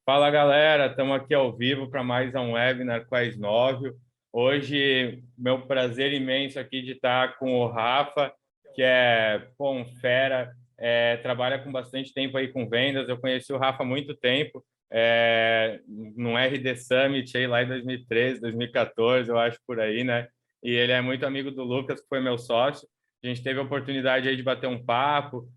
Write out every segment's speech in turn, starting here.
Fala galera, estamos aqui ao vivo para mais um webinar com a Snovio. Hoje, meu prazer imenso aqui de estar com o Rafa, que é um fera, trabalha com bastante tempo aí com vendas. Eu conheci o Rafa há muito tempo, no RD Summit aí lá em 2013, 2014, eu acho por aí, né? E ele é muito amigo do Lucas, que foi meu sócio. A gente teve a oportunidade aí de bater um papo,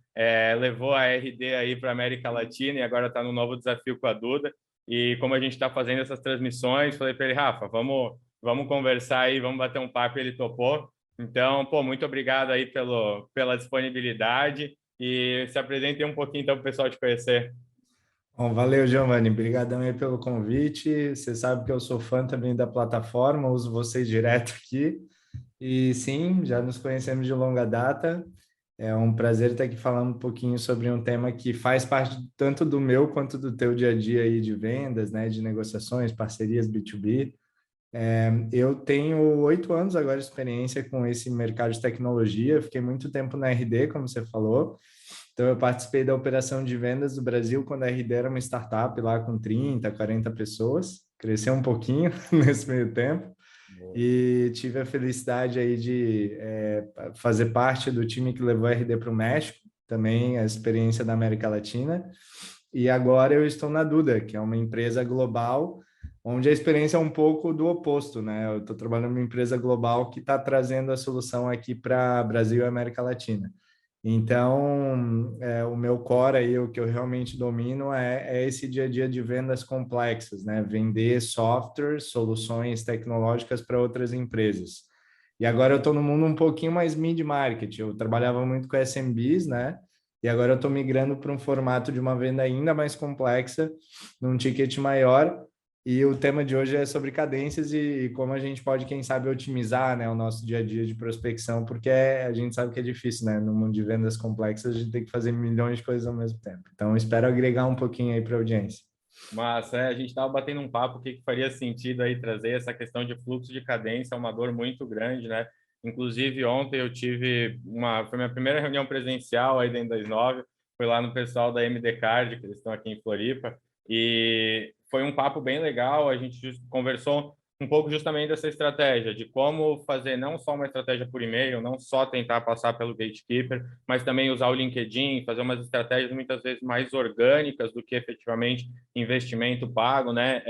levou a RD aí para a América Latina e agora está no novo desafio com a Duda. E como a gente está fazendo essas transmissões, falei para ele, Rafa, vamos conversar aí, vamos bater um papo, e ele topou. Então, muito obrigado aí pela disponibilidade e se apresente um pouquinho então para o pessoal te conhecer. Bom, valeu, Giovanni. Obrigadão aí pelo convite. Você sabe que eu sou fã também da plataforma, uso vocês direto aqui. E sim, já nos conhecemos de longa data. É um prazer estar aqui falando um pouquinho sobre um tema que faz parte tanto do meu quanto do teu dia a dia aí de vendas, né, de negociações, parcerias B2B. Eu tenho 8 anos agora de experiência com esse mercado de tecnologia. Fiquei muito tempo na RD, como você falou. Então, eu participei da operação de vendas do Brasil quando a RD era uma startup lá com 30, 40 pessoas. Cresceu um pouquinho nesse meio tempo e tive a felicidade aí de fazer parte do time que levou a RD para o México, também a experiência da América Latina. E agora eu estou na Duda, que é uma empresa global, onde a experiência é um pouco do oposto, né? Eu estou trabalhando numa empresa global que está trazendo a solução aqui para Brasil e América Latina. Então, o meu core aí, o que eu realmente domino é esse dia a dia de vendas complexas, né? Vender software, soluções tecnológicas para outras empresas. E agora eu estou no mundo um pouquinho mais mid-market. Eu trabalhava muito com SMBs, né? E agora eu estou migrando para um formato de uma venda ainda mais complexa, num ticket maior. E o tema de hoje é sobre cadências e como a gente pode, quem sabe, otimizar, né, o nosso dia a dia de prospecção, porque a gente sabe que é difícil, né? No mundo de vendas complexas, a gente tem que fazer milhões de coisas ao mesmo tempo. Então, eu espero agregar um pouquinho aí para a audiência. Mas a gente estava batendo um papo, o que faria sentido aí trazer essa questão de fluxo de cadência, é uma dor muito grande, né? Inclusive, ontem eu tive foi minha primeira reunião presencial aí dentro das 9, foi lá no pessoal da MD Card, que eles estão aqui em Floripa, e foi um papo bem legal, a gente conversou um pouco justamente dessa estratégia, de como fazer não só uma estratégia por e-mail, não só tentar passar pelo gatekeeper, mas também usar o LinkedIn, fazer umas estratégias muitas vezes mais orgânicas do que efetivamente investimento pago, né?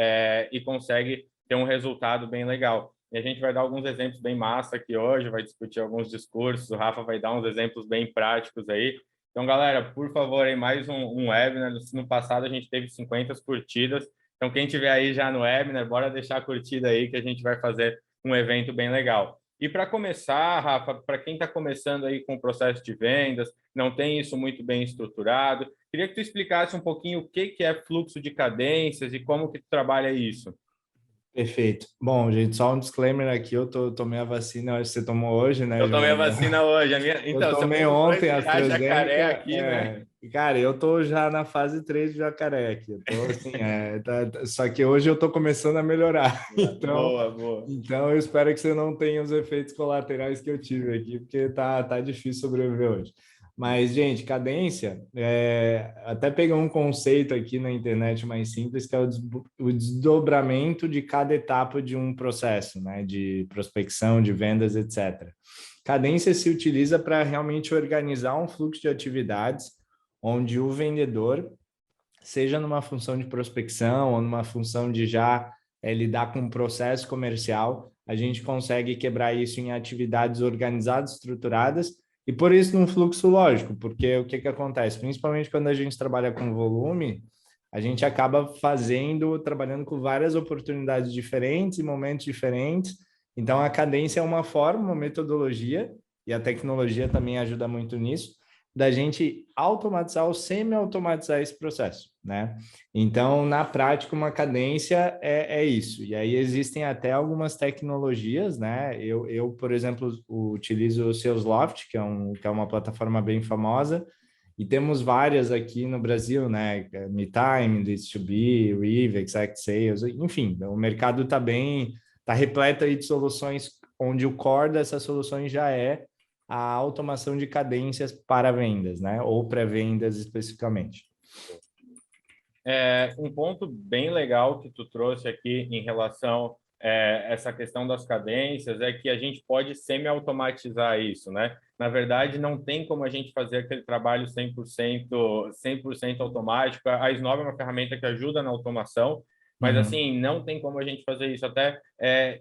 E consegue ter um resultado bem legal. E a gente vai dar alguns exemplos bem massa aqui hoje, vai discutir alguns discursos, o Rafa vai dar uns exemplos bem práticos aí. Então, galera, por favor, aí mais um webinar. No passado a gente teve 50 curtidas. Então, quem tiver aí já no webinar, bora deixar a curtida aí que a gente vai fazer um evento bem legal. E para começar, Rafa, para quem está começando aí com o processo de vendas, não tem isso muito bem estruturado, queria que tu explicasse um pouquinho o que é fluxo de cadências e como que tu trabalha isso. Perfeito. Bom, gente, só um disclaimer aqui, tomei a vacina, acho que você tomou hoje, né, Eu tomei a Giovanni? vacina hoje. Eu Então, tomei somos os dois ontem a já jacaré AstraZeneca, aqui, né? cara, eu tô já na fase 3 de jacaré aqui, eu tô assim, só que hoje eu tô começando a melhorar, Boa, boa. então eu espero que você não tenha os efeitos colaterais que eu tive aqui, porque tá difícil sobreviver hoje. Mas, gente, cadência, até peguei um conceito aqui na internet mais simples, que é o desdobramento de cada etapa de um processo, né, de prospecção, de vendas, etc. Cadência se utiliza para realmente organizar um fluxo de atividades onde o vendedor, seja numa função de prospecção ou numa função de já lidar com um processo comercial, a gente consegue quebrar isso em atividades organizadas, estruturadas, e por isso num fluxo lógico, porque o que acontece? Principalmente quando a gente trabalha com volume, a gente acaba trabalhando com várias oportunidades diferentes, em momentos diferentes. Então, a cadência é uma forma, uma metodologia, e a tecnologia também ajuda muito nisso, da gente automatizar ou semi-automatizar esse processo, né? Então, na prática, uma cadência é isso. E aí existem até algumas tecnologias, né? Por exemplo, utilizo o Salesloft, que é uma plataforma bem famosa, e temos várias aqui no Brasil, né? MeTime, List2Be, Weave, Exact Sales, enfim, o mercado está repleto aí de soluções onde o core dessas soluções já é a automação de cadências para vendas, né? Ou pré-vendas especificamente. Um ponto bem legal que tu trouxe aqui em relação essa questão das cadências é que a gente pode semi-automatizar isso, né? Na verdade, não tem como a gente fazer aquele trabalho 100% automático. A Snove é uma ferramenta que ajuda na automação, mas Uhum. assim, não tem como a gente fazer isso. Até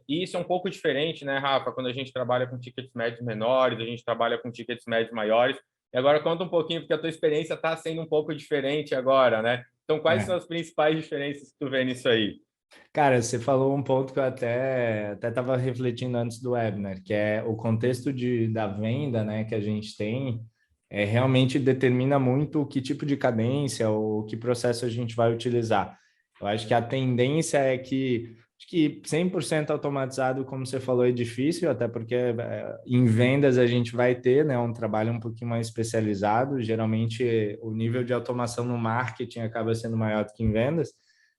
isso é um pouco diferente, né, Rafa? Quando a gente trabalha com tickets médios menores, a gente trabalha com tickets médios maiores. E agora conta um pouquinho, porque a tua experiência está sendo um pouco diferente agora, né? Então, quais são É. as principais diferenças que tu vê nisso aí? Cara, você falou um ponto que eu até estava refletindo antes do webinar, que é o contexto da venda, né, que a gente tem, realmente determina muito que tipo de cadência ou que processo a gente vai utilizar. Eu acho que a tendência é acho que 100% automatizado, como você falou, é difícil, até porque em vendas a gente vai ter, né, um trabalho um pouquinho mais especializado. Geralmente o nível de automação no marketing acaba sendo maior do que em vendas,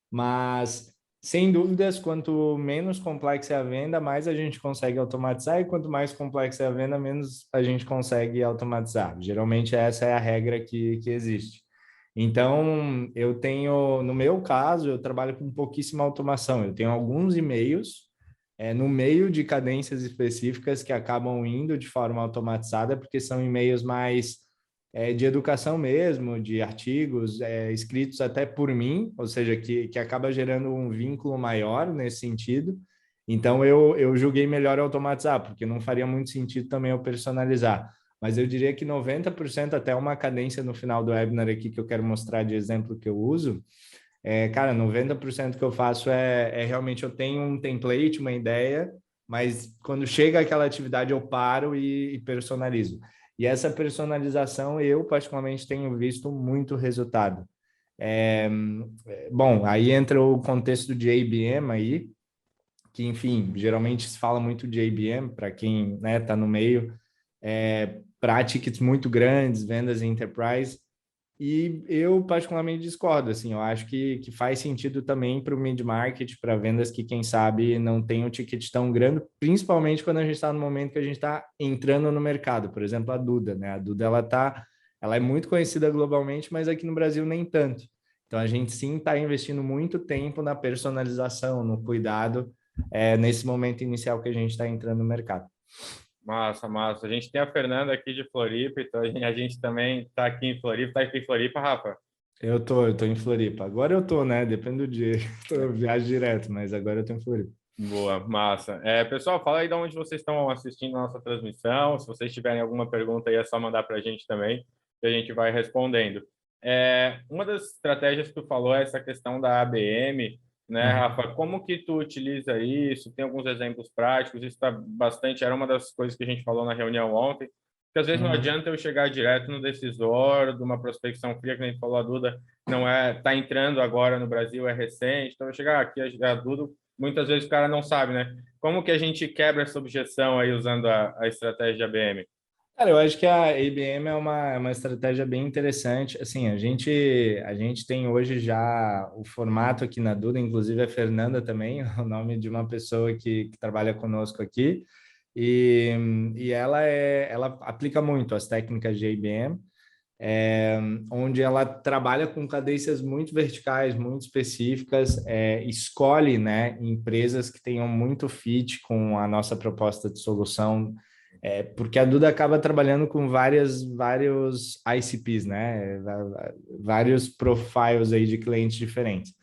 mas sem dúvidas, quanto menos complexa é a venda, mais a gente consegue automatizar, e quanto mais complexa é a venda, menos a gente consegue automatizar. Geralmente, essa é a regra que existe. Então, eu tenho, no meu caso, eu trabalho com pouquíssima automação. Eu tenho alguns e-mails no meio de cadências específicas que acabam indo de forma automatizada, porque são e-mails mais de educação mesmo, de artigos escritos até por mim, ou seja, que acaba gerando um vínculo maior nesse sentido. Então, eu julguei melhor automatizar, porque não faria muito sentido também eu personalizar. Mas eu diria que 90% até uma cadência no final do webinar aqui que eu quero mostrar de exemplo que eu uso, cara, 90% que eu faço realmente eu tenho um template, uma ideia, mas quando chega aquela atividade eu paro e personalizo. E essa personalização eu particularmente tenho visto muito resultado. É, bom, aí entra o contexto de ABM aí, que enfim, geralmente se fala muito de ABM para quem está no meio, para tickets muito grandes, vendas em enterprise. E eu particularmente discordo, assim, eu acho que faz sentido também para o mid-market, para vendas que, quem sabe, não tem um ticket tão grande, principalmente quando a gente está no momento que a gente está entrando no mercado. Por exemplo, a Duda, né? A Duda, ela é muito conhecida globalmente, mas aqui no Brasil nem tanto. Então, a gente sim está investindo muito tempo na personalização, no cuidado, nesse momento inicial que a gente está entrando no mercado. Massa, massa. A gente tem a Fernanda aqui de Floripa, então a gente também está aqui em Floripa. Está aqui em Floripa, Rafa? Eu tô em Floripa. Agora eu tô, né? Depende do dia. Eu viajo direto, mas agora eu tô em Floripa. Boa, massa. Pessoal, fala aí de onde vocês estão assistindo a nossa transmissão. Se vocês tiverem alguma pergunta aí, é só mandar para a gente também, que a gente vai respondendo. Uma das estratégias que tu falou é essa questão da ABM, né, Uhum. Rafa? Como que tu utiliza isso? Tem alguns exemplos práticos? Isso está bastante, era uma das coisas que a gente falou na reunião ontem, porque às vezes não Uhum. adianta eu chegar direto no decisor de uma prospecção fria, que a gente falou, a Duda não está entrando agora no Brasil, é recente, então eu chegar aqui, a Duda muitas vezes o cara não sabe, né? Como que a gente quebra essa objeção aí usando a estratégia de ABM? Cara, eu acho que a IBM é uma estratégia bem interessante. Assim, a gente tem hoje já o formato aqui na Duda, inclusive a Fernanda também, o nome de uma pessoa que trabalha conosco aqui, e, e ela aplica muito as técnicas de IBM, é, onde ela trabalha com cadências muito verticais, muito específicas, escolhe, né, empresas que tenham muito fit com a nossa proposta de solução, porque a Duda acaba trabalhando com vários ICPs, né, vários profiles aí de clientes diferentes.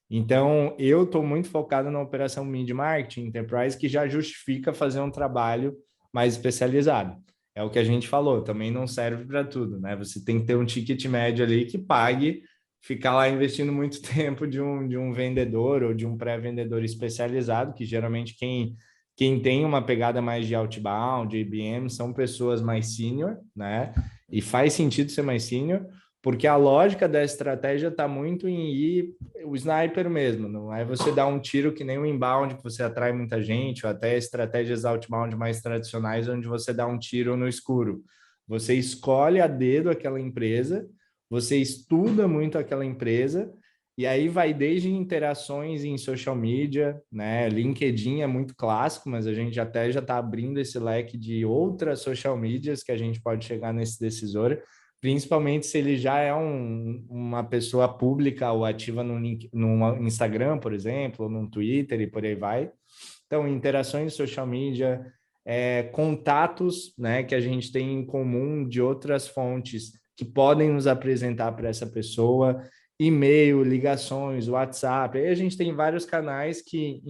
Então, eu estou muito focado na operação mid-marketing, enterprise, que já justifica fazer um trabalho mais especializado. É o que a gente falou, também não serve para tudo, né? Você tem que ter um ticket médio ali que pague ficar lá investindo muito tempo de um vendedor ou de um pré-vendedor especializado, que geralmente quem tem uma pegada mais de outbound, de IBM, são pessoas mais senior, né? E faz sentido ser mais senior, porque a lógica da estratégia está muito em ir o sniper mesmo, não é você dar um tiro que nem o inbound, que você atrai muita gente, ou até estratégias outbound mais tradicionais, onde você dá um tiro no escuro. Você escolhe a dedo aquela empresa, você estuda muito aquela empresa, e aí vai desde interações em social media, né? LinkedIn é muito clássico, mas a gente até já está abrindo esse leque de outras social medias que a gente pode chegar nesse decisor, principalmente se ele já é uma pessoa pública ou ativa no Instagram, por exemplo, ou no Twitter e por aí vai. Então, interações em social media, contatos, né, que a gente tem em comum de outras fontes que podem nos apresentar para essa pessoa, e-mail, ligações, WhatsApp. Aí a gente tem vários canais que,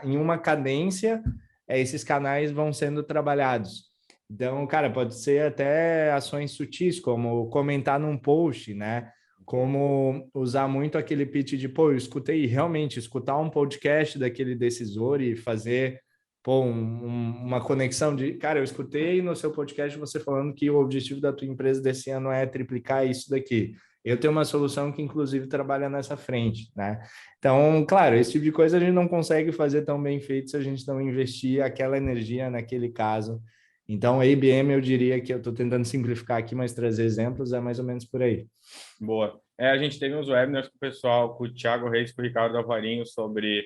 em uma cadência, esses canais vão sendo trabalhados. Então, cara, pode ser até ações sutis, como comentar num post, né? Como usar muito aquele pitch de, pô, eu escutei, realmente, escutar um podcast daquele decisor e fazer, pô, uma conexão de, cara, eu escutei no seu podcast você falando que o objetivo da tua empresa desse ano é triplicar isso daqui. Eu tenho uma solução que, inclusive, trabalha nessa frente, né? Então, claro, esse tipo de coisa a gente não consegue fazer tão bem feito se a gente não investir aquela energia naquele caso. Então, a IBM, eu diria que eu estou tentando simplificar aqui, mas trazer exemplos é mais ou menos por aí. Boa. A gente teve uns webinars com o pessoal, com o Thiago Reis, com o Ricardo Alvarinho, sobre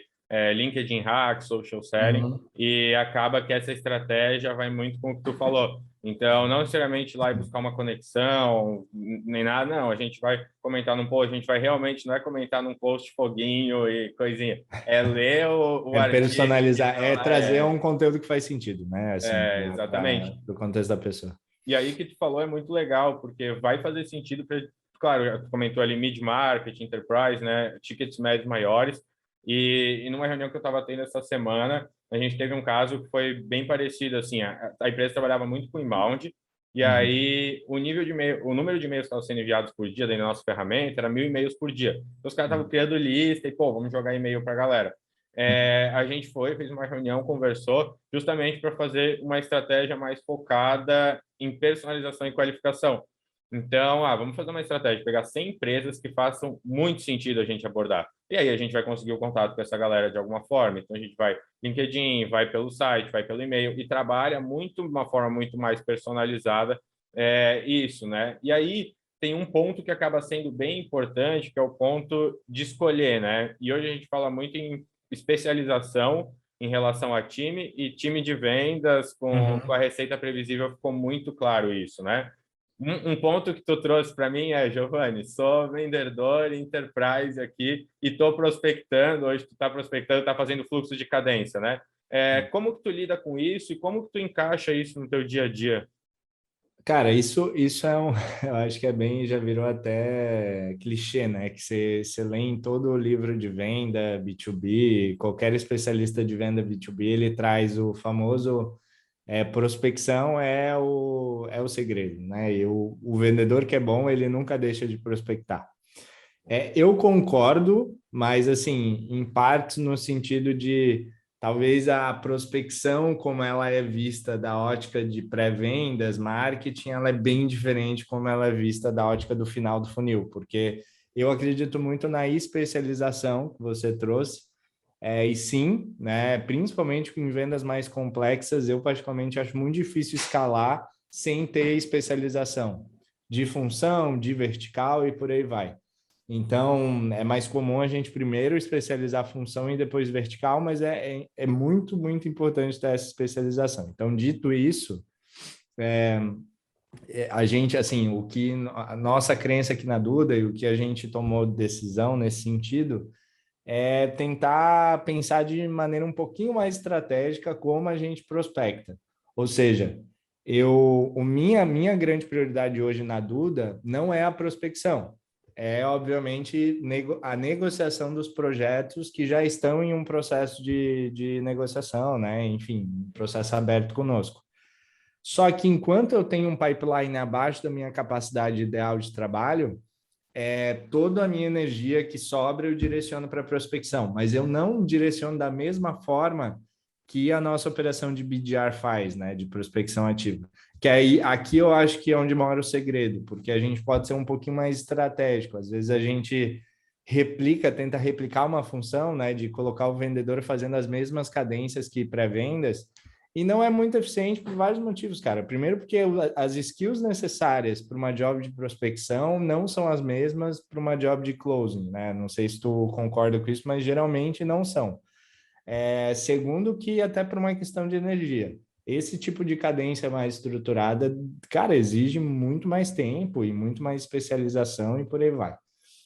LinkedIn Hacks, Social Selling, e acaba que essa estratégia vai muito com o que tu falou. Então, não necessariamente ir lá e buscar uma conexão, nem nada, não. A gente vai comentar num post, a gente vai realmente, não é comentar num post foguinho e coisinha, é ler o artigo. Personalizar, trazer um conteúdo que faz sentido, né? Assim, exatamente. Do contexto da pessoa. E aí que tu falou é muito legal, porque vai fazer sentido para, claro, tu comentou ali mid-market, enterprise, né, tickets médios maiores, e numa reunião que eu estava tendo essa semana, a gente teve um caso que foi bem parecido, assim, a empresa trabalhava muito com inbound, e aí o nível de e-mail, o número de e-mails que estavam sendo enviados por dia dentro da nossa ferramenta era 1.000 e-mails por dia. Então os caras estavam criando lista e, pô, vamos jogar e-mail para a galera. A gente fez uma reunião, conversou justamente para fazer uma estratégia mais focada em personalização e qualificação. Então, vamos fazer uma estratégia, pegar 100 empresas que façam muito sentido a gente abordar. E aí a gente vai conseguir o contato com essa galera de alguma forma. Então, a gente vai LinkedIn, vai pelo site, vai pelo e-mail e trabalha muito, de uma forma muito mais personalizada isso, né? E aí tem um ponto que acaba sendo bem importante, que é o ponto de escolher, né? E hoje a gente fala muito em especialização em relação a time e time de vendas com a receita previsível ficou muito claro isso, né? Um ponto que tu trouxe para mim é, Giovanni, sou vendedor enterprise aqui e estou prospectando, hoje tu está prospectando, está fazendo fluxo de cadência, né? Como que tu lida com isso e como que tu encaixa isso no teu dia a dia? Cara, isso eu acho que é bem, já virou até clichê, né? Que você lê em todo o livro de venda B2B, qualquer especialista de venda B2B, ele traz o famoso prospecção é o segredo, né? E o vendedor que é bom, ele nunca deixa de prospectar. Eu concordo, mas assim, em parte no sentido de talvez a prospecção, como ela é vista da ótica de pré-vendas, marketing, ela é bem diferente como ela é vista da ótica do final do funil, porque eu acredito muito na especialização que você trouxe, e sim, né, principalmente em vendas mais complexas, eu particularmente acho muito difícil escalar sem ter especialização de função, de vertical e por aí vai. Então, é mais comum a gente primeiro especializar a função e depois vertical, mas é muito, muito importante ter essa especialização. Então, dito isso, a gente, assim, a nossa crença aqui na Duda e o que a gente tomou de decisão nesse sentido é tentar pensar de maneira um pouquinho mais estratégica como a gente prospecta. Ou seja, minha grande prioridade hoje na Duda não é a prospecção, é obviamente a negociação dos projetos que já estão em um processo de negociação, né? Enfim, um processo aberto conosco. Só que enquanto eu tenho um pipeline abaixo da minha capacidade ideal de trabalho, toda a minha energia que sobra eu direciono para prospecção, mas eu não direciono da mesma forma que a nossa operação de BDR faz, né, de prospecção ativa. Que aí, aqui eu acho que é onde mora o segredo, porque a gente pode ser um pouquinho mais estratégico. Às vezes a gente tenta replicar uma função, né, de colocar o vendedor fazendo as mesmas cadências que pré-vendas, e não é muito eficiente por vários motivos, cara. Primeiro, porque as skills necessárias para uma job de prospecção não são as mesmas para uma job de closing, né? Não sei se tu concorda com isso, mas geralmente não são. Segundo, que até por uma questão de energia. Esse tipo de cadência mais estruturada, cara, exige muito mais tempo e muito mais especialização e por aí vai.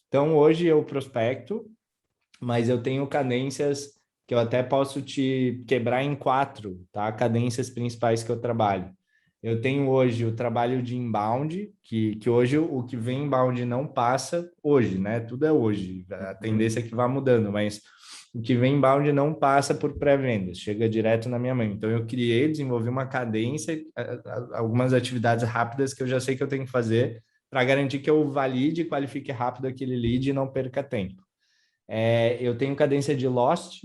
Então, hoje eu prospecto, mas eu tenho cadências que eu até posso te quebrar em quatro, tá? Cadências principais que eu trabalho. Eu tenho hoje o trabalho de inbound, que hoje o que vem inbound não passa hoje, né? Tudo é hoje. A tendência é que vá mudando, mas o que vem inbound não passa por pré-vendas, chega direto na minha mão. Então eu criei, desenvolvi uma cadência, algumas atividades rápidas que eu já sei que eu tenho que fazer para garantir que eu valide e qualifique rápido aquele lead e não perca tempo. Eu tenho cadência de Lost,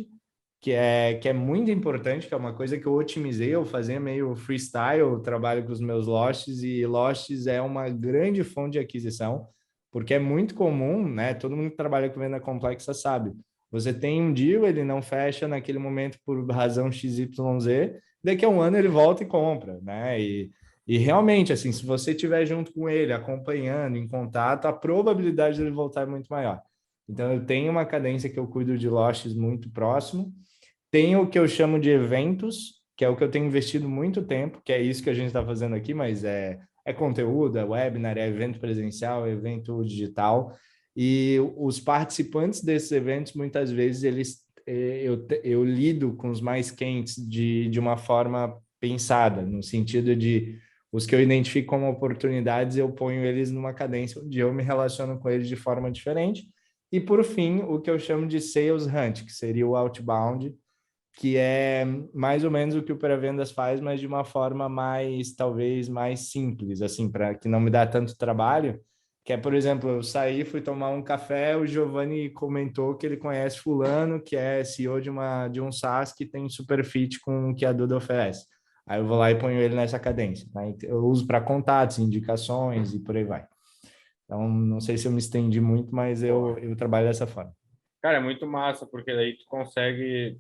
que é muito importante, que é uma coisa que eu otimizei, eu fazia meio freestyle, eu trabalho com os meus Losts, e Losts é uma grande fonte de aquisição, porque é muito comum, né? Todo mundo que trabalha com venda complexa sabe. Você tem um deal, ele não fecha naquele momento por razão XYZ, daqui a um ano ele volta e compra, né? E realmente, assim, se você estiver junto com ele, acompanhando, em contato, a probabilidade dele voltar é muito maior. Então, eu tenho uma cadência que eu cuido de lotes muito próximo. Tenho o que eu chamo de eventos, que é o que eu tenho investido muito tempo, que é isso que a gente está fazendo aqui, mas é conteúdo, é webinar, é evento presencial, é evento digital. E os participantes desses eventos, muitas vezes, eu lido com os mais quentes de uma forma pensada, no sentido de os que eu identifico como oportunidades, eu ponho eles numa cadência onde eu me relaciono com eles de forma diferente. E, por fim, o que eu chamo de sales hunt, que seria o outbound, que é mais ou menos o que o pré-vendas faz, mas de uma forma mais, talvez, mais simples, assim, para que não me dá tanto trabalho, que é, por exemplo, eu saí, fui tomar um café, o Giovanni comentou que ele conhece fulano, que é CEO de um SaaS que tem super fit com o que a Duda oferece. Aí eu vou lá e ponho ele nessa cadência, né? Eu uso para contatos, indicações e por aí vai. Então, não sei se eu me estendi muito, mas eu trabalho dessa forma. Cara, é muito massa, porque daí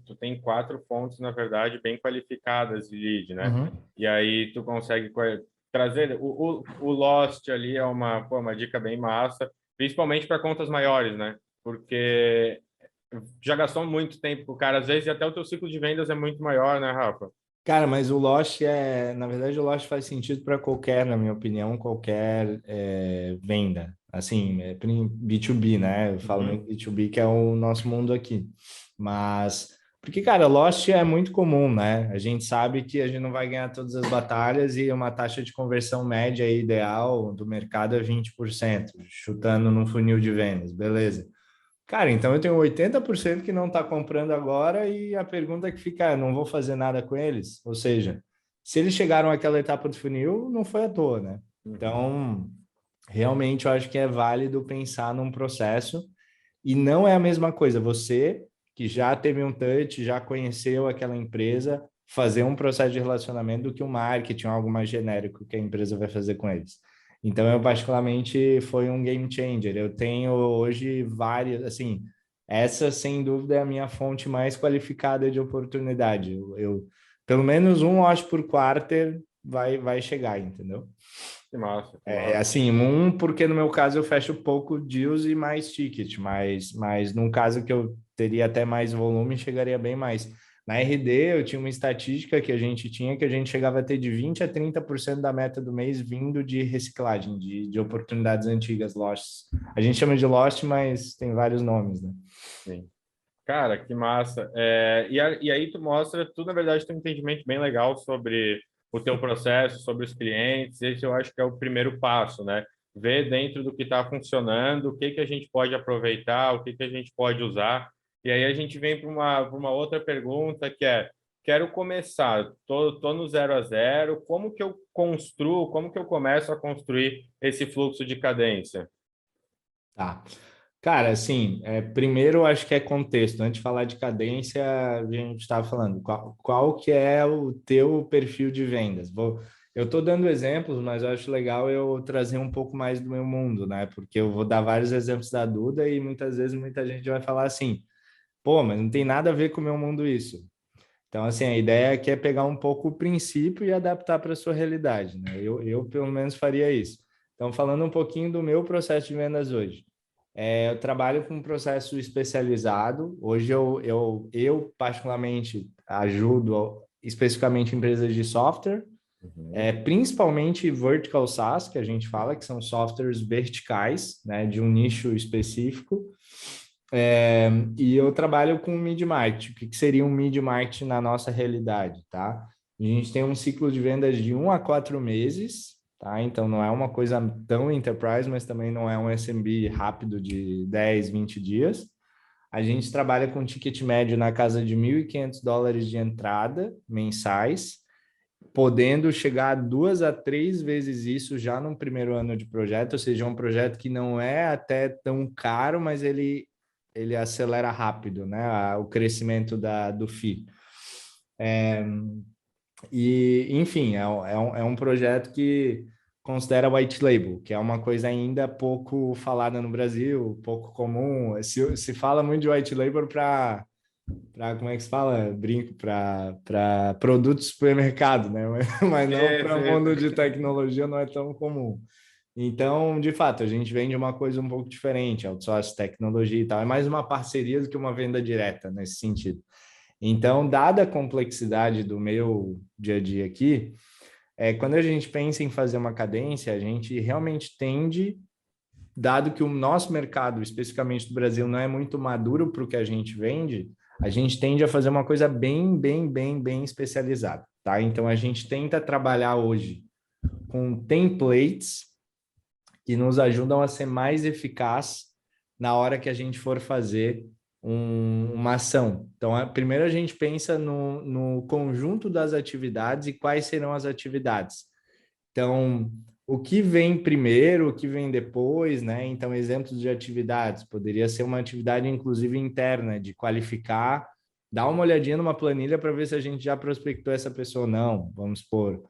tu tem quatro fontes, na verdade, bem qualificadas de lead, né? Uhum. E aí tu consegue trazer, o Lost ali é uma dica bem massa, principalmente para contas maiores, né? Porque já gastou muito tempo com o cara, às vezes até o teu ciclo de vendas é muito maior, né, Rafa? Cara, mas na verdade, o Lost faz sentido para qualquer, na minha opinião, qualquer venda. Assim, B2B, né? Eu falo Uhum. muito B2B, que é o nosso mundo aqui. Mas, porque, cara, Lost é muito comum, né? A gente sabe que a gente não vai ganhar todas as batalhas e uma taxa de conversão média ideal do mercado é 20%, chutando num funil de vendas, beleza. Cara, então eu tenho 80% que não está comprando agora e a pergunta que fica é, não vou fazer nada com eles? Ou seja, se eles chegaram àquela etapa do funil, não foi à toa, né? Uhum. Então, realmente eu acho que é válido pensar num processo e não é a mesma coisa você que já teve um touch, já conheceu aquela empresa, fazer um processo de relacionamento do que um marketing, algo mais genérico que a empresa vai fazer com eles. Então, eu particularmente foi um game changer. Eu tenho hoje várias, assim, essa sem dúvida é a minha fonte mais qualificada de oportunidade. Pelo menos um, acho, por quarter vai chegar, entendeu? Que massa, que É massa. assim, um, porque no meu caso eu fecho pouco deals e mais ticket, mas num caso que eu teria até mais volume, chegaria bem mais. Na RD, eu tinha uma estatística que a gente tinha que a gente chegava a ter de 20 a 30% da meta do mês vindo de reciclagem, de oportunidades antigas, lost. A gente chama de lost, mas tem vários nomes, né? Sim. Cara, que massa. E aí tu, na verdade, tem um entendimento bem legal sobre o teu processo, sobre os clientes. Esse eu acho que é o primeiro passo, né? Ver dentro do que está funcionando, o que que a gente pode aproveitar, o que que a gente pode usar. E aí a gente vem para pra uma outra pergunta que é, quero começar, tô no zero a zero, como que eu construo, como que eu começo a construir esse fluxo de cadência? Tá. Cara, assim, primeiro eu acho que é contexto. Antes de falar de cadência, a gente estava falando qual que é o teu perfil de vendas. Eu estou dando exemplos, mas eu acho legal eu trazer um pouco mais do meu mundo, né? Porque eu vou dar vários exemplos da Duda e muitas vezes muita gente vai falar assim, pô, mas não tem nada a ver com o meu mundo isso. Então, assim, a ideia aqui é pegar um pouco o princípio e adaptar para a sua realidade, né? Pelo menos, faria isso. Então, falando um pouquinho do meu processo de vendas hoje. Eu trabalho com um processo especializado. Hoje eu particularmente ajudo especificamente empresas de software, Uhum. principalmente vertical SaaS, que a gente fala, que são softwares verticais, né, de um nicho específico. E eu trabalho com mid-market. O que seria um mid-market na nossa realidade, tá? A gente tem um ciclo de vendas de 1 a 4 meses, tá? Então não é uma coisa tão enterprise, mas também não é um SMB rápido de 10, 20 dias. A gente trabalha com ticket médio na casa de US$ 1.500 de entrada mensais, podendo chegar a 2 a 3 vezes isso já no primeiro ano de projeto, ou seja, um projeto que não é até tão caro, mas ele acelera rápido, né, o crescimento do FII. Enfim, é um projeto que considera white label, que é uma coisa ainda pouco falada no Brasil, pouco comum. Se fala muito de white label como é que se fala? Brinco, para produtos de supermercado, né? Mas não Sim, para o sim, mundo de sim. tecnologia, não é tão comum. Então, de fato, a gente vende uma coisa um pouco diferente, outsourcing, tecnologia e tal. É mais uma parceria do que uma venda direta nesse sentido. Então, dada a complexidade do meu dia a dia aqui, quando a gente pensa em fazer uma cadência, a gente realmente tende, dado que o nosso mercado, especificamente do Brasil, não é muito maduro para o que a gente tende a fazer uma coisa bem, bem, bem, bem especializada, tá? Então, a gente tenta trabalhar hoje com templates que nos ajudam a ser mais eficaz na hora que a gente for fazer uma ação. Então, primeiro a gente pensa no conjunto das atividades e quais serão as atividades. Então, o que vem primeiro, o que vem depois, né? Então, exemplos de atividades. Poderia ser uma atividade, inclusive, interna, de qualificar, dar uma olhadinha numa planilha para ver se a gente já prospectou essa pessoa ou não, vamos supor.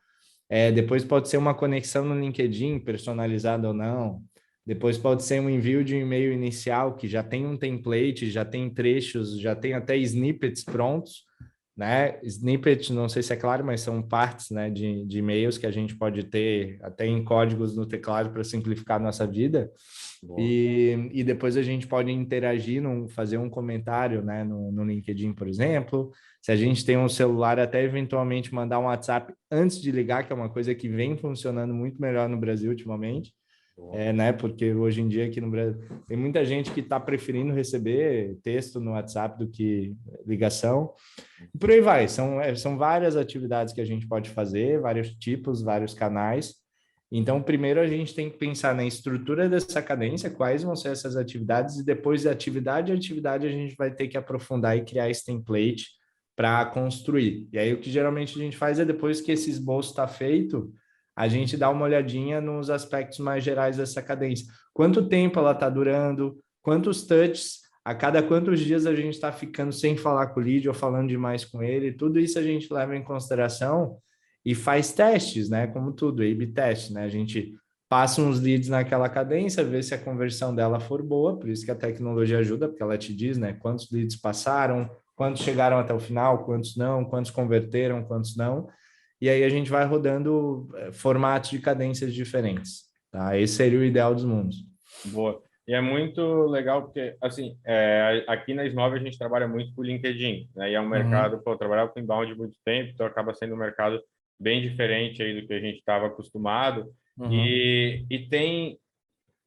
Depois pode ser uma conexão no LinkedIn, personalizada ou não. Depois pode ser um envio de um e-mail inicial que já tem um template, já tem trechos, já tem até snippets prontos, né? Snippet, não sei se é claro, mas são partes, né, de e-mails que a gente pode ter até em códigos no teclado para simplificar a nossa vida. Boa. E depois a gente pode interagir, fazer um comentário, né, no LinkedIn, por exemplo. Se a gente tem um celular, até eventualmente mandar um WhatsApp antes de ligar, que é uma coisa que vem funcionando muito melhor no Brasil ultimamente, Boa. né? Porque hoje em dia aqui no Brasil tem muita gente que está preferindo receber texto no WhatsApp do que ligação. E por aí vai. São várias atividades que a gente pode fazer, vários tipos, vários canais. Então, primeiro a gente tem que pensar na estrutura dessa cadência, quais vão ser essas atividades, e depois de atividade a atividade a gente vai ter que aprofundar e criar esse template para construir. E aí o que geralmente a gente faz é depois que esse esboço está feito, a gente dá uma olhadinha nos aspectos mais gerais dessa cadência. Quanto tempo ela está durando, quantos touches, a cada quantos dias a gente está ficando sem falar com o lead ou falando demais com ele, tudo isso a gente leva em consideração e faz testes, né? Como tudo, A/B teste, né? A gente passa uns leads naquela cadência, vê se a conversão dela for boa, por isso que a tecnologia ajuda, porque ela te diz, né? Quantos leads passaram, quantos chegaram até o final, quantos não, quantos converteram, quantos não. E aí a gente vai rodando formatos de cadências diferentes, tá? Esse seria o ideal dos mundos. Boa. E é muito legal porque, assim, aqui na Snove a gente trabalha muito com o LinkedIn, né? E é um mercado, Uhum, pô, eu trabalhava com inbound muito tempo, então acaba sendo um mercado bem diferente aí do que a gente estava acostumado. uhum. E tem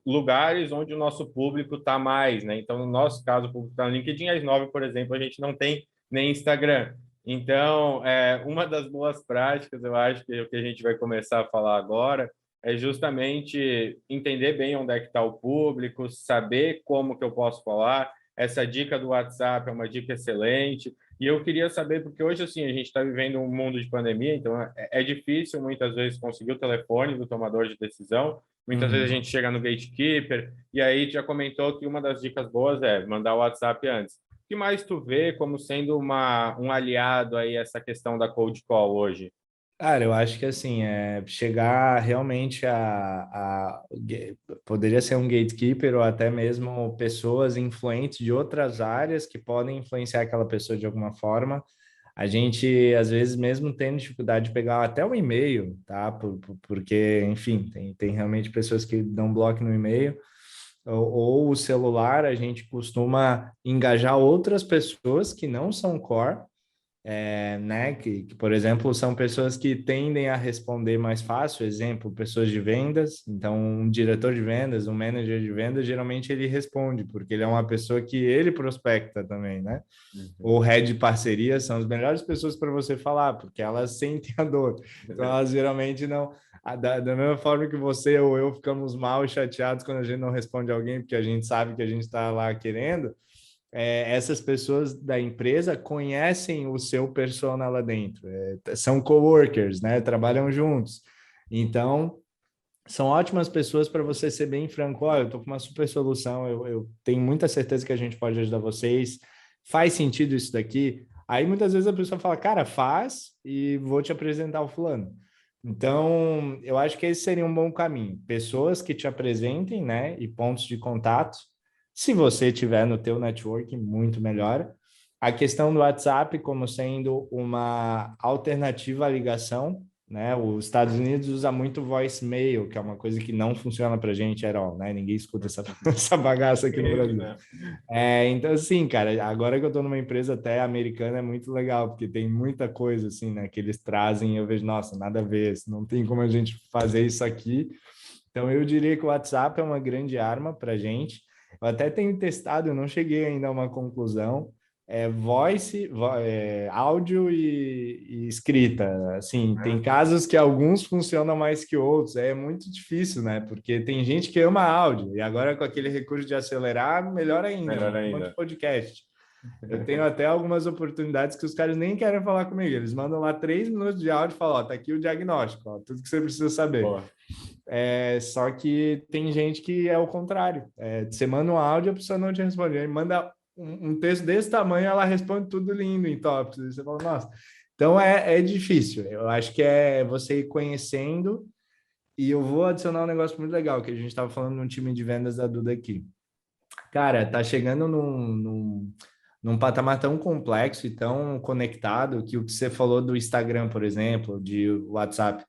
lugares onde o nosso público está mais, né? Então, no nosso caso, o público está no LinkedIn, a Snove, por exemplo, a gente não tem nem Instagram. Então, uma das boas práticas, eu acho que é o que a gente vai começar a falar agora, é justamente entender bem onde é que está o público, saber como que eu posso falar. Essa dica do WhatsApp é uma dica excelente. E eu queria saber, porque hoje, assim, a gente está vivendo um mundo de pandemia, então é difícil, muitas vezes, conseguir o telefone do tomador de decisão. Muitas vezes a Uhum. gente chega no gatekeeper, e aí já comentou que uma das dicas boas é mandar o WhatsApp antes. O que mais tu vê como sendo um aliado aí a essa questão da cold call hoje? Cara, eu acho que assim, chegar realmente poderia ser um gatekeeper ou até mesmo pessoas influentes de outras áreas que podem influenciar aquela pessoa de alguma forma. A gente, às vezes, mesmo tendo dificuldade de pegar até o e-mail, tá? Porque, enfim, tem realmente pessoas que dão bloco no e-mail ou o celular, a gente costuma engajar outras pessoas que não são core, né? Que, por exemplo, são pessoas que tendem a responder mais fácil. Exemplo, pessoas de vendas. Então, um diretor de vendas, um manager de vendas, geralmente ele responde, porque ele é uma pessoa que ele prospecta também, né? Uhum. Ou head de parceria são as melhores pessoas para você falar, porque elas sentem a dor. Então, elas geralmente não. Da mesma forma que você ou eu ficamos mal e chateados quando a gente não responde alguém, porque a gente sabe que a gente está lá querendo, essas pessoas da empresa conhecem o seu persona lá dentro, são coworkers, né? Trabalham juntos. Então, são ótimas pessoas para você ser bem franco. Olha, eu estou com uma super solução, eu tenho muita certeza que a gente pode ajudar vocês. Faz sentido isso daqui? Aí muitas vezes a pessoa fala, cara, faz e vou te apresentar o fulano. Então, eu acho que esse seria um bom caminho. Pessoas que te apresentem, né? E pontos de contato. Se você tiver no teu network, muito melhor. A questão do WhatsApp como sendo uma alternativa à ligação, né? Os Estados Unidos usa muito voicemail, que é uma coisa que não funciona para a gente, Erol, né? Ninguém escuta essa bagaça aqui no Mesmo, Brasil. né? Então, assim, cara, agora que eu estou numa empresa até americana é muito legal, porque tem muita coisa, assim, né, que eles trazem e eu vejo, nossa, nada a ver, não tem como a gente fazer isso aqui. Então, eu diria que o WhatsApp é uma grande arma para a gente. Eu até tenho testado, eu não cheguei ainda a uma conclusão. Áudio e escrita. Assim, tem casos que alguns funcionam mais que outros. É muito difícil, né? Porque tem gente que ama áudio e agora com aquele recurso de acelerar, melhor ainda, Melhor um monte de ainda. podcast. Eu tenho até algumas oportunidades que os caras nem querem falar comigo. Eles mandam lá 3 minutos de áudio e falam: ó, tá aqui o diagnóstico, ó, tudo que você precisa saber. Boa. Só que tem gente que é o contrário. Você manda um áudio, a pessoa não te responde. Aí manda um texto desse tamanho, ela responde tudo lindo em tópicos. E você fala, nossa. Então é difícil. Eu acho que é você ir conhecendo. E eu vou adicionar um negócio muito legal, que a gente estava falando num time de vendas da Duda aqui. Cara, tá chegando num patamar tão complexo e tão conectado que o que você falou do Instagram, por exemplo, de WhatsApp,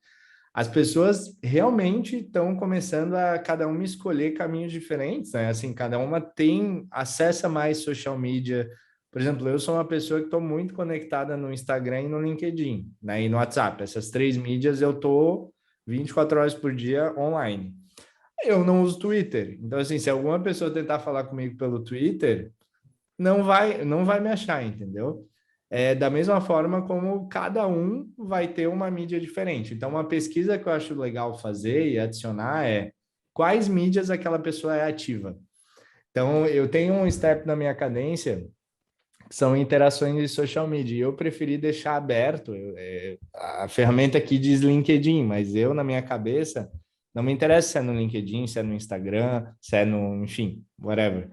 as pessoas realmente estão começando a cada uma escolher caminhos diferentes, né? Assim, cada uma tem acessa mais social media. Por exemplo, eu sou uma pessoa que estou muito conectada no Instagram e no LinkedIn, né? E no WhatsApp. Essas 3 mídias eu tô 24 horas por dia online. Eu não uso Twitter. Então, assim, se alguma pessoa tentar falar comigo pelo Twitter, não vai me achar, entendeu? Da mesma forma como cada um vai ter uma mídia diferente. Então, uma pesquisa que eu acho legal fazer e adicionar é quais mídias aquela pessoa é ativa. Então, eu tenho um step na minha cadência que são interações de social media. E eu preferi deixar aberto. A ferramenta aqui diz LinkedIn, mas eu, na minha cabeça, não me interessa se é no LinkedIn, se é no Instagram, se é no, enfim, whatever.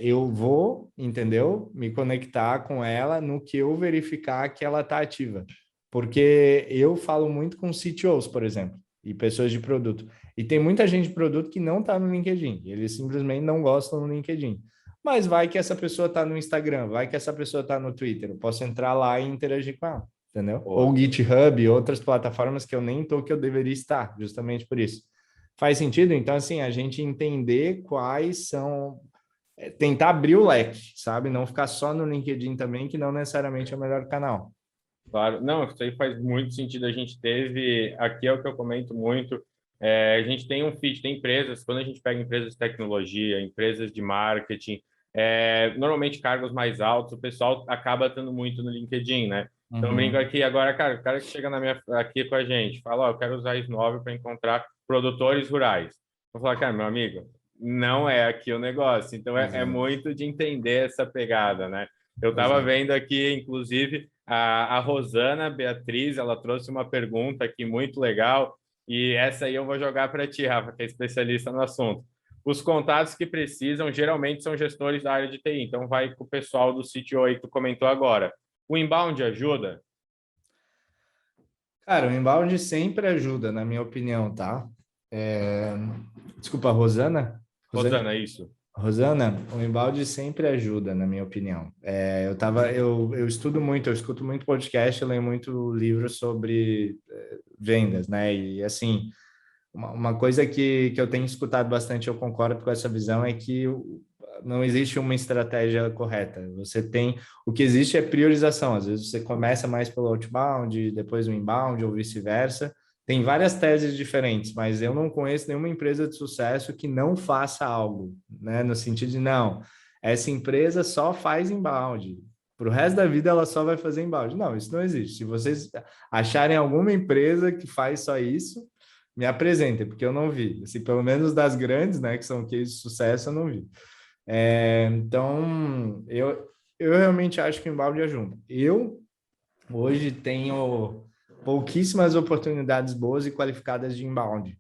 Eu vou, entendeu? Me conectar com ela no que eu verificar que ela está ativa. Porque eu falo muito com CTOs, por exemplo, e pessoas de produto. E tem muita gente de produto que não está no LinkedIn. Eles simplesmente não gostam do LinkedIn. Mas vai que essa pessoa está no Instagram, vai que essa pessoa está no Twitter. Eu posso entrar lá e interagir com ela, entendeu? Ou Boa. GitHub, outras plataformas que eu nem estou, que eu deveria estar, justamente por isso. Faz sentido? Então, assim, a gente entender quais são tentar abrir o leque, sabe? Não ficar só no LinkedIn também, que não necessariamente é o melhor canal. Claro, não, isso aí faz muito sentido. A gente teve, aqui é o que eu comento muito, a gente tem um fit, tem empresas, quando a gente pega empresas de tecnologia, empresas de marketing, normalmente cargos mais altos, o pessoal acaba estando muito no LinkedIn, né? Então, eu brinco Uhum. aqui agora, cara, o cara que chega aqui com a gente, fala, ó, eu quero usar a Snove para encontrar produtores rurais. Vou falar, cara, meu amigo, não é aqui o negócio. Então, é Exato, muito de entender essa pegada, né? Eu estava exato. vendo aqui, inclusive, a Rosana Beatriz, ela trouxe uma pergunta aqui muito legal, e essa aí eu vou jogar para ti, Rafa, que é especialista no assunto. Os contatos que precisam geralmente são gestores da área de TI, então vai com o pessoal do CTO aí que tu comentou agora. O inbound ajuda? Cara, o inbound sempre ajuda, na minha opinião, tá? É... Desculpa, Rosana? Rosane? Rosana, isso. Rosana, o embalde sempre ajuda, na minha opinião. Eu estudo muito, eu escuto muito podcast, eu leio muito livro sobre vendas, né? E assim, uma coisa que eu tenho escutado bastante, eu concordo com essa visão, é que não existe uma estratégia correta. Você tem, o que existe é priorização. Às vezes você começa mais pelo outbound, depois o inbound ou vice-versa. Tem várias teses diferentes, mas eu não conheço nenhuma empresa de sucesso que não faça algo, né? No sentido de, não, essa empresa só faz inbound. Para o resto da vida ela só vai fazer inbound. Não, isso não existe. Se vocês acharem alguma empresa que faz só isso, me apresentem, porque eu não vi. Assim, pelo menos das grandes, né, que são cases de sucesso, eu não vi. Então, eu realmente acho que o inbound ajuda. Eu, hoje, tenho pouquíssimas oportunidades boas e qualificadas de inbound.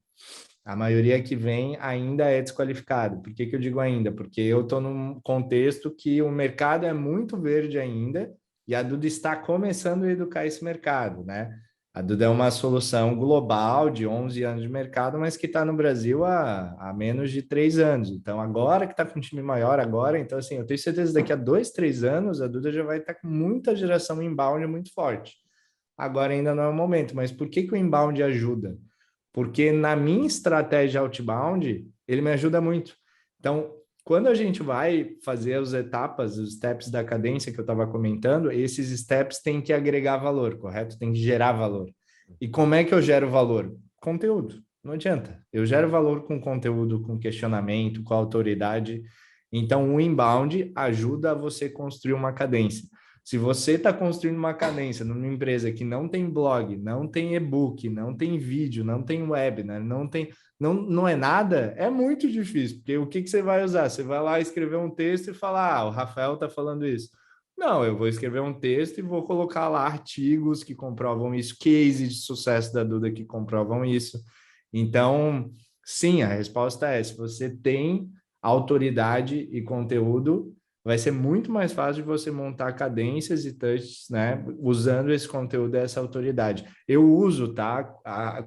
A maioria que vem ainda é desqualificado. Por que que eu digo ainda? Porque eu estou num contexto que o mercado é muito verde ainda e a Duda está começando a educar esse mercado, né? A Duda é uma solução global de 11 anos de mercado, mas que está no Brasil há menos de 3 anos. Então, agora que está com um time maior, agora, então, assim, eu tenho certeza que daqui a 2, 3 anos, a Duda já vai estar com muita geração inbound muito forte. Agora ainda não é o momento, mas por que que o inbound ajuda? Porque na minha estratégia outbound, ele me ajuda muito. Então, quando a gente vai fazer as etapas, os steps da cadência que eu estava comentando, esses steps têm que agregar valor, correto? Tem que gerar valor. E como é que eu gero valor? Conteúdo. Não adianta. Eu gero valor com conteúdo, com questionamento, com autoridade. Então, o inbound ajuda você construir uma cadência. Se você está construindo uma cadência numa empresa que não tem blog, não tem e-book, não tem vídeo, não tem web, né? Não é nada, é muito difícil, porque o que, que você vai usar? Você vai lá escrever um texto e falar, o Rafael está falando isso. Não, eu vou escrever um texto e vou colocar lá artigos que comprovam isso, cases de sucesso da Duda que comprovam isso. Então, sim, a resposta é: se você tem autoridade e conteúdo, vai ser muito mais fácil de você montar cadências e touches, né, usando esse conteúdo e essa autoridade. Eu uso, tá,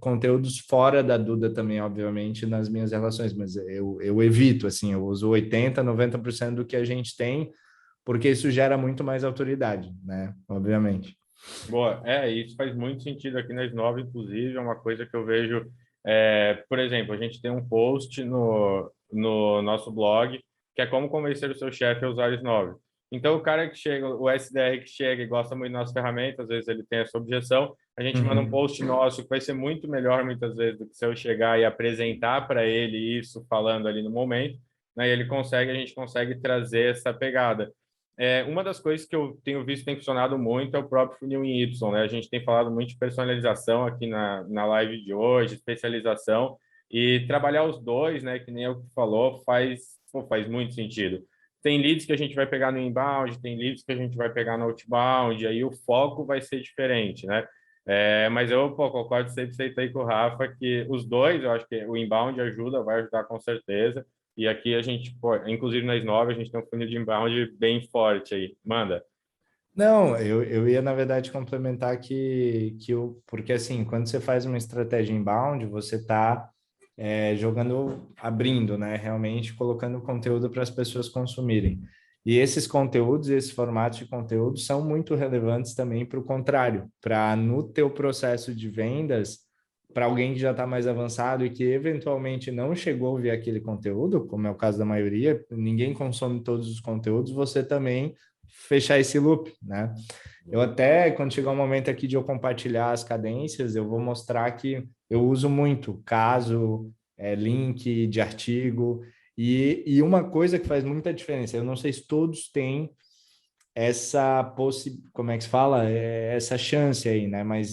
conteúdos fora da Duda também, obviamente, nas minhas relações, mas eu evito, assim, eu uso 80, 90% do que a gente tem, porque isso gera muito mais autoridade, né, obviamente. Boa, isso faz muito sentido aqui nas nove, inclusive, é uma coisa que eu vejo, por exemplo, a gente tem um post no nosso blog, que é como convencer o seu chefe a usar S9. Então, o cara que chega, o SDR que chega e gosta muito das nossas ferramentas, às vezes ele tem essa objeção, a gente manda um Uhum. post nosso que vai ser muito melhor, muitas vezes, do que se eu chegar e apresentar para ele isso, falando ali no momento, né, e a gente consegue trazer essa pegada. Uma das coisas que eu tenho visto tem funcionado muito é o próprio funil em Y, né? A gente tem falado muito de personalização aqui na live de hoje, especialização, e trabalhar os dois, né? Que nem eu que falou, faz muito sentido. Tem leads que a gente vai pegar no inbound, tem leads que a gente vai pegar no outbound, aí o foco vai ser diferente, né? Mas eu concordo 100% aí com o Rafa que os dois, eu acho que o inbound ajuda, vai ajudar com certeza. E aqui a gente, pô, inclusive nas nove, a gente tem um funil de inbound bem forte aí. Manda. Não, eu ia, na verdade, complementar porque assim, quando você faz uma estratégia inbound, você está jogando, abrindo, né? Realmente colocando conteúdo para as pessoas consumirem. E esses conteúdos, esses formatos de conteúdo são muito relevantes também para o contrário, para no teu processo de vendas, para alguém que já está mais avançado e que eventualmente não chegou a ver aquele conteúdo, como é o caso da maioria, ninguém consome todos os conteúdos, você também fechar esse loop, né? Eu até, quando chegar o momento aqui de eu compartilhar as cadências, eu vou mostrar que eu uso muito caso, link de artigo, e uma coisa que faz muita diferença, eu não sei se todos têm como é que se fala? Essa chance aí, né? Mas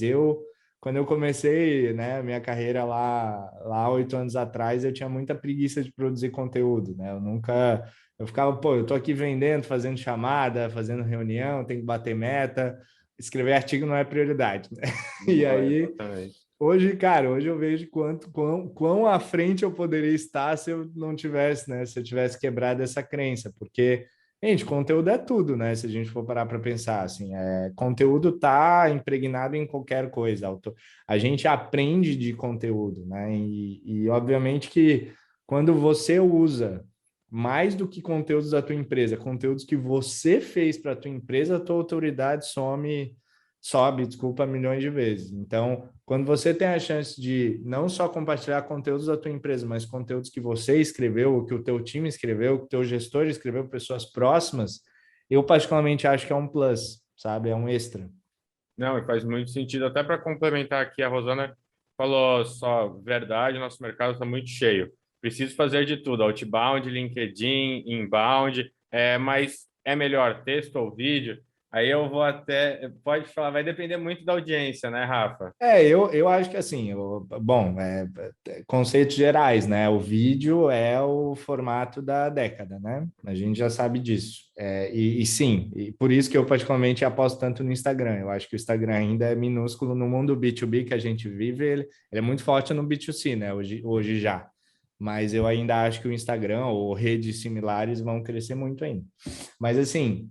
quando eu comecei, né, minha carreira lá 8 anos atrás, eu tinha muita preguiça de produzir conteúdo, né? Eu ficava, pô, eu tô aqui vendendo, fazendo chamada, fazendo reunião, tenho que bater meta, escrever artigo não é prioridade, né? E Boa, aí, exatamente. hoje, cara, hoje eu vejo quão à frente eu poderia estar se eu não tivesse, né? Se eu tivesse quebrado essa crença, porque, gente, conteúdo é tudo, né? Se a gente for parar para pensar, assim, conteúdo tá impregnado em qualquer coisa. A gente aprende de conteúdo, né? E obviamente que quando você usa mais do que conteúdos da tua empresa, conteúdos que você fez para a tua empresa, a tua autoridade sobe, desculpa, milhões de vezes. Então, quando você tem a chance de não só compartilhar conteúdos da tua empresa, mas conteúdos que você escreveu, ou que o teu time escreveu, que o teu gestor escreveu, pessoas próximas, eu particularmente acho que é um plus, sabe? É um extra. Não, e faz muito sentido. Até para complementar aqui, a Rosana falou só verdade, nosso mercado está muito cheio. Preciso fazer de tudo, outbound, LinkedIn, inbound, mas é melhor texto ou vídeo? Aí eu vou até, pode falar, vai depender muito da audiência, né, Rafa? Eu acho que assim, bom, conceitos gerais, né? O vídeo é o formato da década, né? A gente já sabe disso. E sim, e por isso que eu particularmente aposto tanto no Instagram. Eu acho que o Instagram ainda é minúsculo no mundo B2B que a gente vive, ele é muito forte no B2C, né? Hoje já. Mas eu ainda acho que o Instagram ou redes similares vão crescer muito ainda. Mas assim,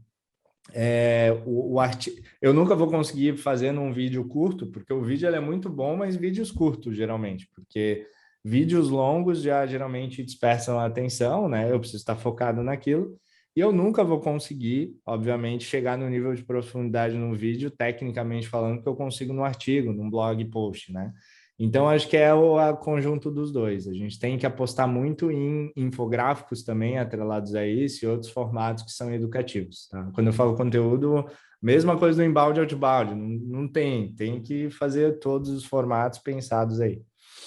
eu nunca vou conseguir fazer num vídeo curto, porque o vídeo ele é muito bom, mas vídeos curtos, geralmente, porque vídeos longos já geralmente dispersam a atenção, né? Eu preciso estar focado naquilo, e eu nunca vou conseguir, obviamente, chegar no nível de profundidade no vídeo, tecnicamente falando, que eu consigo no artigo, num blog post, né? Então, acho que é o conjunto dos dois. A gente tem que apostar muito em infográficos também, atrelados a isso, e outros formatos que são educativos. Tá? Quando eu falo conteúdo, mesma coisa do inbound e outbound, não tem que fazer todos os formatos pensados aí.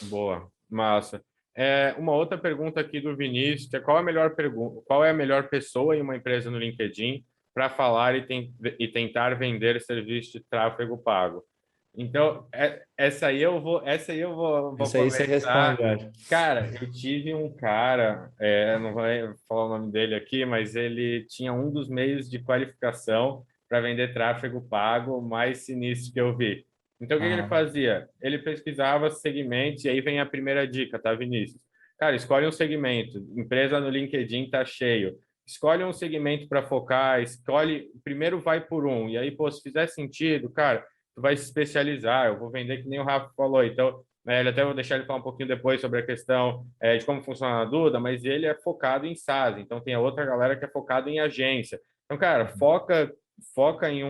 Boa, massa. Uma outra pergunta aqui do Vinícius, que é qual é a melhor pergunta, qual é a melhor pessoa em uma empresa no LinkedIn para falar e tentar vender serviço de tráfego pago? Então, vou Isso aí você responde, começar. eu acho. Cara, eu tive um cara, não vou falar o nome dele aqui, mas ele tinha um dos meios de qualificação para vender tráfego pago mais sinistro que eu vi. Então, o que que ele Aham. fazia? Ele pesquisava segmentos, e aí vem a primeira dica, tá, Vinícius? Cara, escolhe um segmento. Empresa no LinkedIn tá cheio. Escolhe um segmento para focar, primeiro vai por um, e aí, pô, se fizer sentido, cara, tu vai se especializar. Eu vou vender que nem o Rafa falou. Então, ele até vou deixar ele falar um pouquinho depois sobre a questão de como funciona a Duda, mas ele é focado em SaaS, então tem a outra galera que é focada em agência. Então, cara, foca em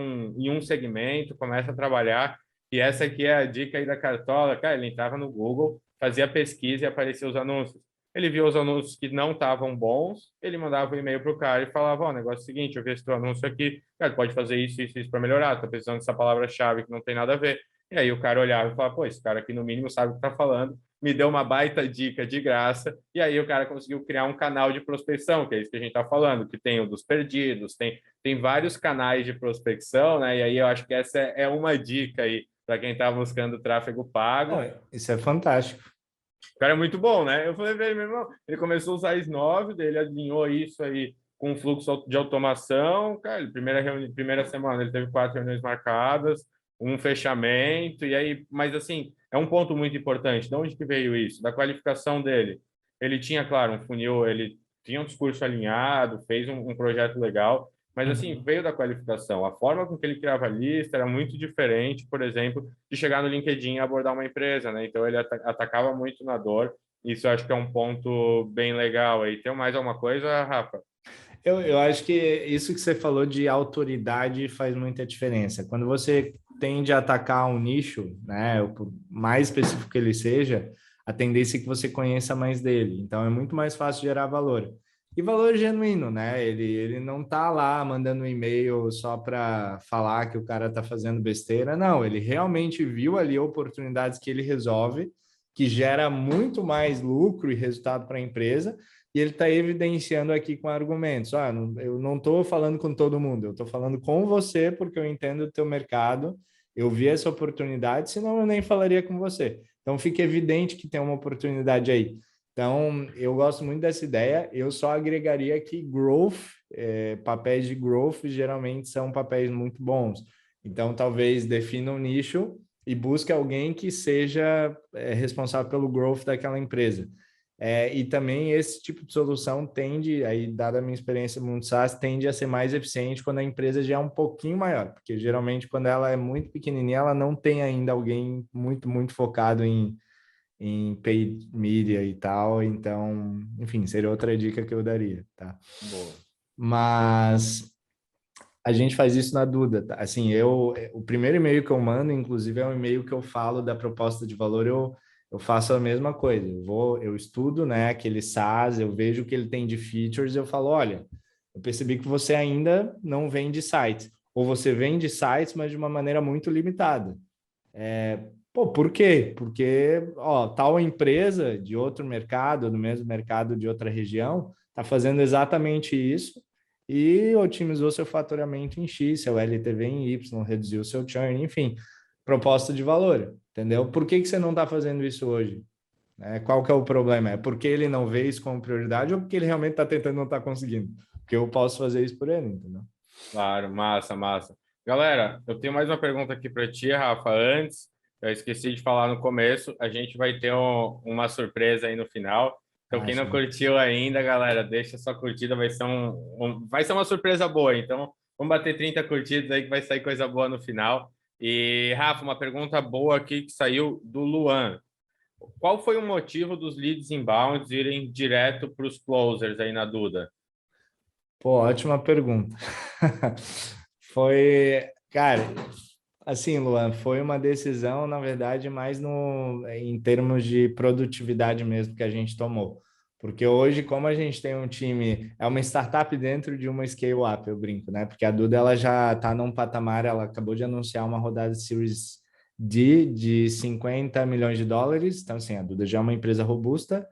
um segmento, começa a trabalhar, e essa aqui é a dica aí da Cartola. Cara, ele entrava no Google, fazia a pesquisa e aparecia os anúncios. Ele viu os anúncios que não estavam bons, ele mandava um e-mail para o cara e falava: Ó, negócio é o seguinte, eu vi esse teu anúncio aqui, cara, pode fazer isso, isso, isso para melhorar, tá precisando dessa palavra-chave que não tem nada a ver. E aí o cara olhava e falava: pô, esse cara aqui no mínimo sabe o que está falando, me deu uma baita dica de graça, e aí o cara conseguiu criar um canal de prospecção, que é isso que a gente está falando, que tem o dos perdidos, tem vários canais de prospecção, né? E aí eu acho que essa é uma dica aí para quem está buscando tráfego pago. Não, isso é fantástico. O cara é muito bom, né? Eu falei pra ele, meu irmão, ele começou a usar S9, daí ele alinhou isso aí com um fluxo de automação. Cara, primeira semana ele teve 4 reuniões marcadas, um fechamento, e aí, mas assim, é um ponto muito importante. De onde que veio isso? Da qualificação dele. Ele tinha, claro, um funil, ele tinha um discurso alinhado, fez um projeto legal, mas assim, Uhum. veio da qualificação. A forma com que ele criava a lista era muito diferente, por exemplo, de chegar no LinkedIn e abordar uma empresa, né? Então ele atacava muito na dor. Isso eu acho que é um ponto bem legal aí. Tem mais alguma coisa, Rafa? Eu acho que isso que você falou de autoridade faz muita diferença. Quando você tende a atacar um nicho, né, por mais específico que ele seja, a tendência é que você conheça mais dele. Então é muito mais fácil gerar valor. E valor genuíno, né? Ele não tá lá mandando um e-mail só para falar que o cara tá fazendo besteira. Não, ele realmente viu ali oportunidades que ele resolve, que gera muito mais lucro e resultado para a empresa e ele está evidenciando aqui com argumentos. Eu não estou falando com todo mundo, eu estou falando com você porque eu entendo o teu mercado, eu vi essa oportunidade, senão eu nem falaria com você. Então fica evidente que tem uma oportunidade aí. Então, eu gosto muito dessa ideia. Eu só agregaria que papéis de growth geralmente são papéis muito bons. Então, talvez defina um nicho e busque alguém que seja responsável pelo growth daquela empresa. E também esse tipo de solução tende, aí, dada a minha experiência no mundo SaaS, tende a ser mais eficiente quando a empresa já é um pouquinho maior, porque geralmente quando ela é muito pequenininha, ela não tem ainda alguém muito, muito focado em paid media e tal, então, enfim, seria outra dica que eu daria, tá? Boa. Mas A gente faz isso na Duda, tá? Assim, o primeiro e-mail que eu mando, inclusive, é um e-mail que eu falo da proposta de valor, eu faço a mesma coisa. Eu estudo, né, aquele SaaS, eu vejo o que ele tem de features, eu falo, olha, eu percebi que você ainda não vende sites, ou você vende sites, mas de uma maneira muito limitada. Pô, por quê? Porque, ó, tal empresa de outro mercado, do mesmo mercado de outra região, está fazendo exatamente isso e otimizou seu faturamento em X, seu LTV em Y, reduziu seu churn, enfim, proposta de valor, entendeu? Por que que você não está fazendo isso hoje? Qual que é o problema? É porque ele não vê isso como prioridade ou porque ele realmente está tentando e não está conseguindo? Porque eu posso fazer isso por ele, entendeu? Claro, massa, massa. Galera, eu tenho mais uma pergunta aqui para ti, Rafa. Antes, eu esqueci de falar no começo, a gente vai ter uma surpresa aí no final. Então, Ah, quem não show. curtiu ainda, galera, deixa sua curtida, vai ser uma surpresa boa. Então, vamos bater 30 curtidas aí que vai sair coisa boa no final. E, Rafa, uma pergunta boa aqui que saiu do Luan. Qual foi o motivo dos leads inbounds irem direto para os closers aí na Duda? Pô, ótima pergunta. Foi, cara, assim, Luan, foi uma decisão, na verdade, mais no, em termos de produtividade mesmo que a gente tomou. Porque hoje, como a gente tem um time, é uma startup dentro de uma scale-up, eu brinco, né? Porque a Duda, ela já está num patamar, ela acabou de anunciar uma rodada de Series D de 50 milhões de dólares. Então, assim, a Duda já é uma empresa robusta,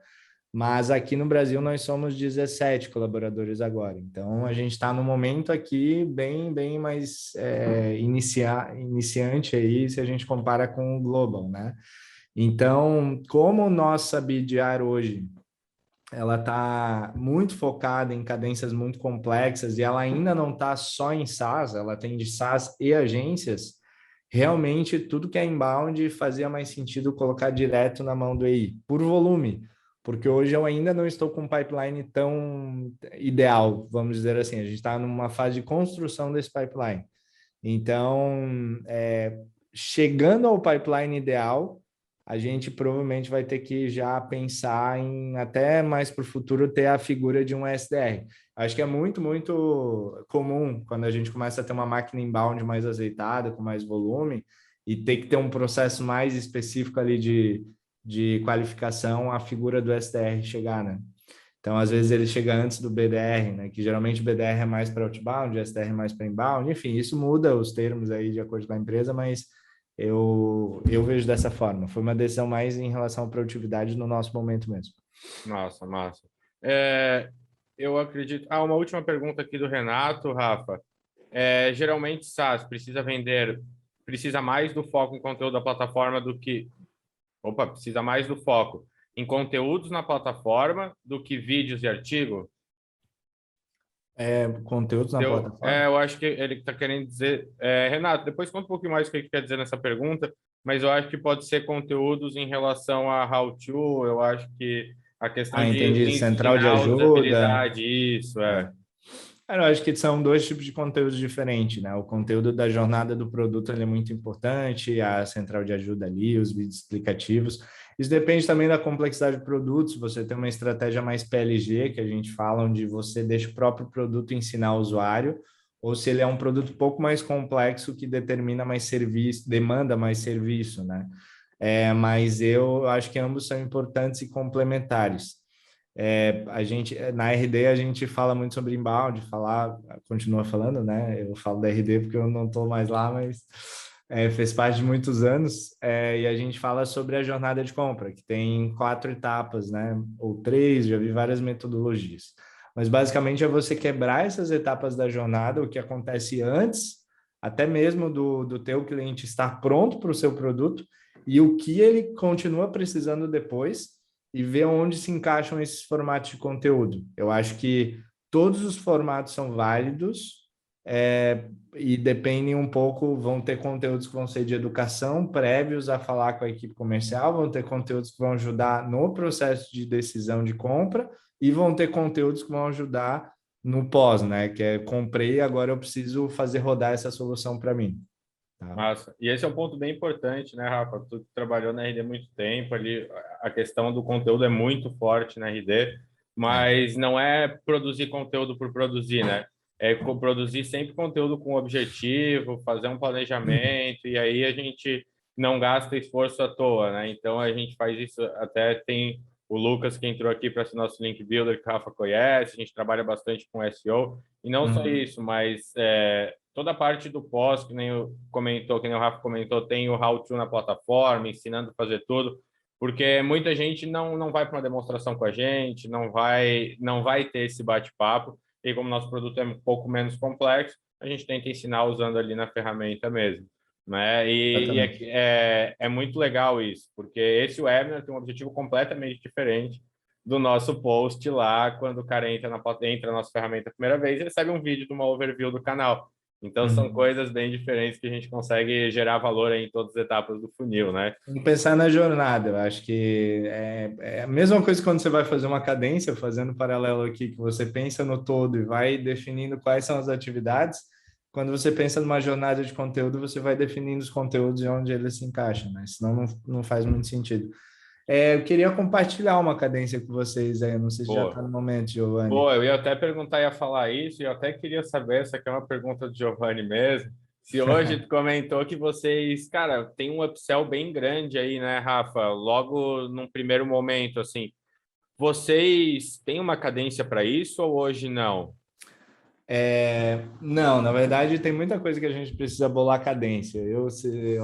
mas aqui no Brasil nós somos 17 colaboradores agora. Então a gente está no momento aqui bem mais iniciante aí se a gente compara com o Global, né? Então, como nossa BDR hoje ela está muito focada em cadências muito complexas e ela ainda não está só em SaaS, ela tem de SaaS e agências. Realmente, tudo que é inbound fazia mais sentido colocar direto na mão do EI, por volume, porque hoje eu ainda não estou com um pipeline tão ideal, vamos dizer assim. A gente está numa fase de construção desse pipeline. Então, chegando ao pipeline ideal, a gente provavelmente vai ter que já pensar em, até mais para o futuro, ter a figura de um SDR. Acho que é muito comum quando a gente começa a ter uma máquina inbound mais azeitada, com mais volume, e ter que ter um processo mais específico ali de qualificação, a figura do SDR chegar, né? Então, às vezes ele chega antes do BDR, né? Que geralmente o BDR é mais para outbound, o SDR é mais para inbound. Enfim, isso muda os termos aí de acordo com a empresa, mas eu vejo dessa forma. Foi uma decisão mais em relação à produtividade no nosso momento mesmo. Massa, massa. É, eu acredito. Ah, uma última pergunta aqui do Renato, Rafa. Geralmente, SaaS precisa mais do foco em conteúdo da plataforma do que. Opa, precisa mais do foco em conteúdos na plataforma do que vídeos e artigo? Conteúdos na plataforma? Eu acho que ele está querendo dizer. Renato, depois conta um pouquinho mais o que ele quer dizer nessa pergunta, mas eu acho que pode ser conteúdos em relação a how-to, eu acho que a questão Ah, de entendi. Central de ensinar a ajuda. usabilidade, isso, É. Eu acho que são dois tipos de conteúdos diferentes, né? O conteúdo da jornada do produto ele é muito importante, a central de ajuda ali, os vídeos explicativos. Isso depende também da complexidade do produto. Se você tem uma estratégia mais PLG, que a gente fala, onde você deixa o próprio produto ensinar o usuário, ou se ele é um produto um pouco mais complexo que determina mais serviço, demanda mais serviço, né? Mas eu acho que ambos são importantes e complementares. A gente na RD a gente fala muito sobre inbound, continua falando, né? Eu falo da RD porque eu não estou mais lá, mas fez parte de muitos anos. E a gente fala sobre a jornada de compra, que tem 4 etapas, né? Ou 3, já vi várias metodologias. Mas basicamente é você quebrar essas etapas da jornada, o que acontece antes, até mesmo do teu cliente estar pronto para o seu produto e o que ele continua precisando depois e ver onde se encaixam esses formatos de conteúdo. Eu acho que todos os formatos são válidos e dependem um pouco, vão ter conteúdos que vão ser de educação prévios a falar com a equipe comercial, vão ter conteúdos que vão ajudar no processo de decisão de compra e vão ter conteúdos que vão ajudar no pós, né? Que é comprei, agora eu preciso fazer rodar essa solução para mim. Tá? massa. E esse é um ponto bem importante, né, Rafa? Tu trabalhou na RD há muito tempo ali, a questão do conteúdo é muito forte na RD, É. mas não é produzir conteúdo por produzir, né? produzir sempre conteúdo com objetivo, fazer um planejamento, e aí a gente não gasta esforço à toa, né? Então a gente faz isso, até tem o Lucas que entrou aqui para ser nosso link builder, que o Rafa conhece, a gente trabalha bastante com SEO, e não só Uhum. isso, mas toda a parte do pós, que nem comentou, que nem o Rafa comentou, tem o how-to na plataforma, ensinando a fazer tudo, porque muita gente não vai para uma demonstração com a gente, não vai ter esse bate-papo, e como nosso produto é um pouco menos complexo, a gente tenta ensinar usando ali na ferramenta mesmo, né? E Exatamente. é muito legal isso, porque esse webinar tem um objetivo completamente diferente do nosso post lá, quando o cara entra na nossa ferramenta a primeira vez, ele recebe um vídeo de uma overview do canal. Então, são Uhum. coisas bem diferentes que a gente consegue gerar valor aí em todas as etapas do funil, né? Tem que pensar na jornada. Eu acho que é a mesma coisa quando você vai fazer uma cadência, fazendo paralelo aqui, que você pensa no todo e vai definindo quais são as atividades. Quando você pensa numa jornada de conteúdo, você vai definindo os conteúdos e onde eles se encaixam, né? Senão não faz muito sentido. Eu queria compartilhar uma cadência com vocês aí. Não sei se já está Boa. no momento, Giovanni. Boa, eu ia até perguntar, ia falar isso, e eu até queria saber, essa aqui é uma pergunta do Giovanni mesmo, se hoje tu comentou que vocês, cara, tem um upsell bem grande aí, né, Rafa? Logo num primeiro momento, assim, vocês têm uma cadência para isso ou hoje não? Não, na verdade tem muita coisa que a gente precisa bolar cadência. Eu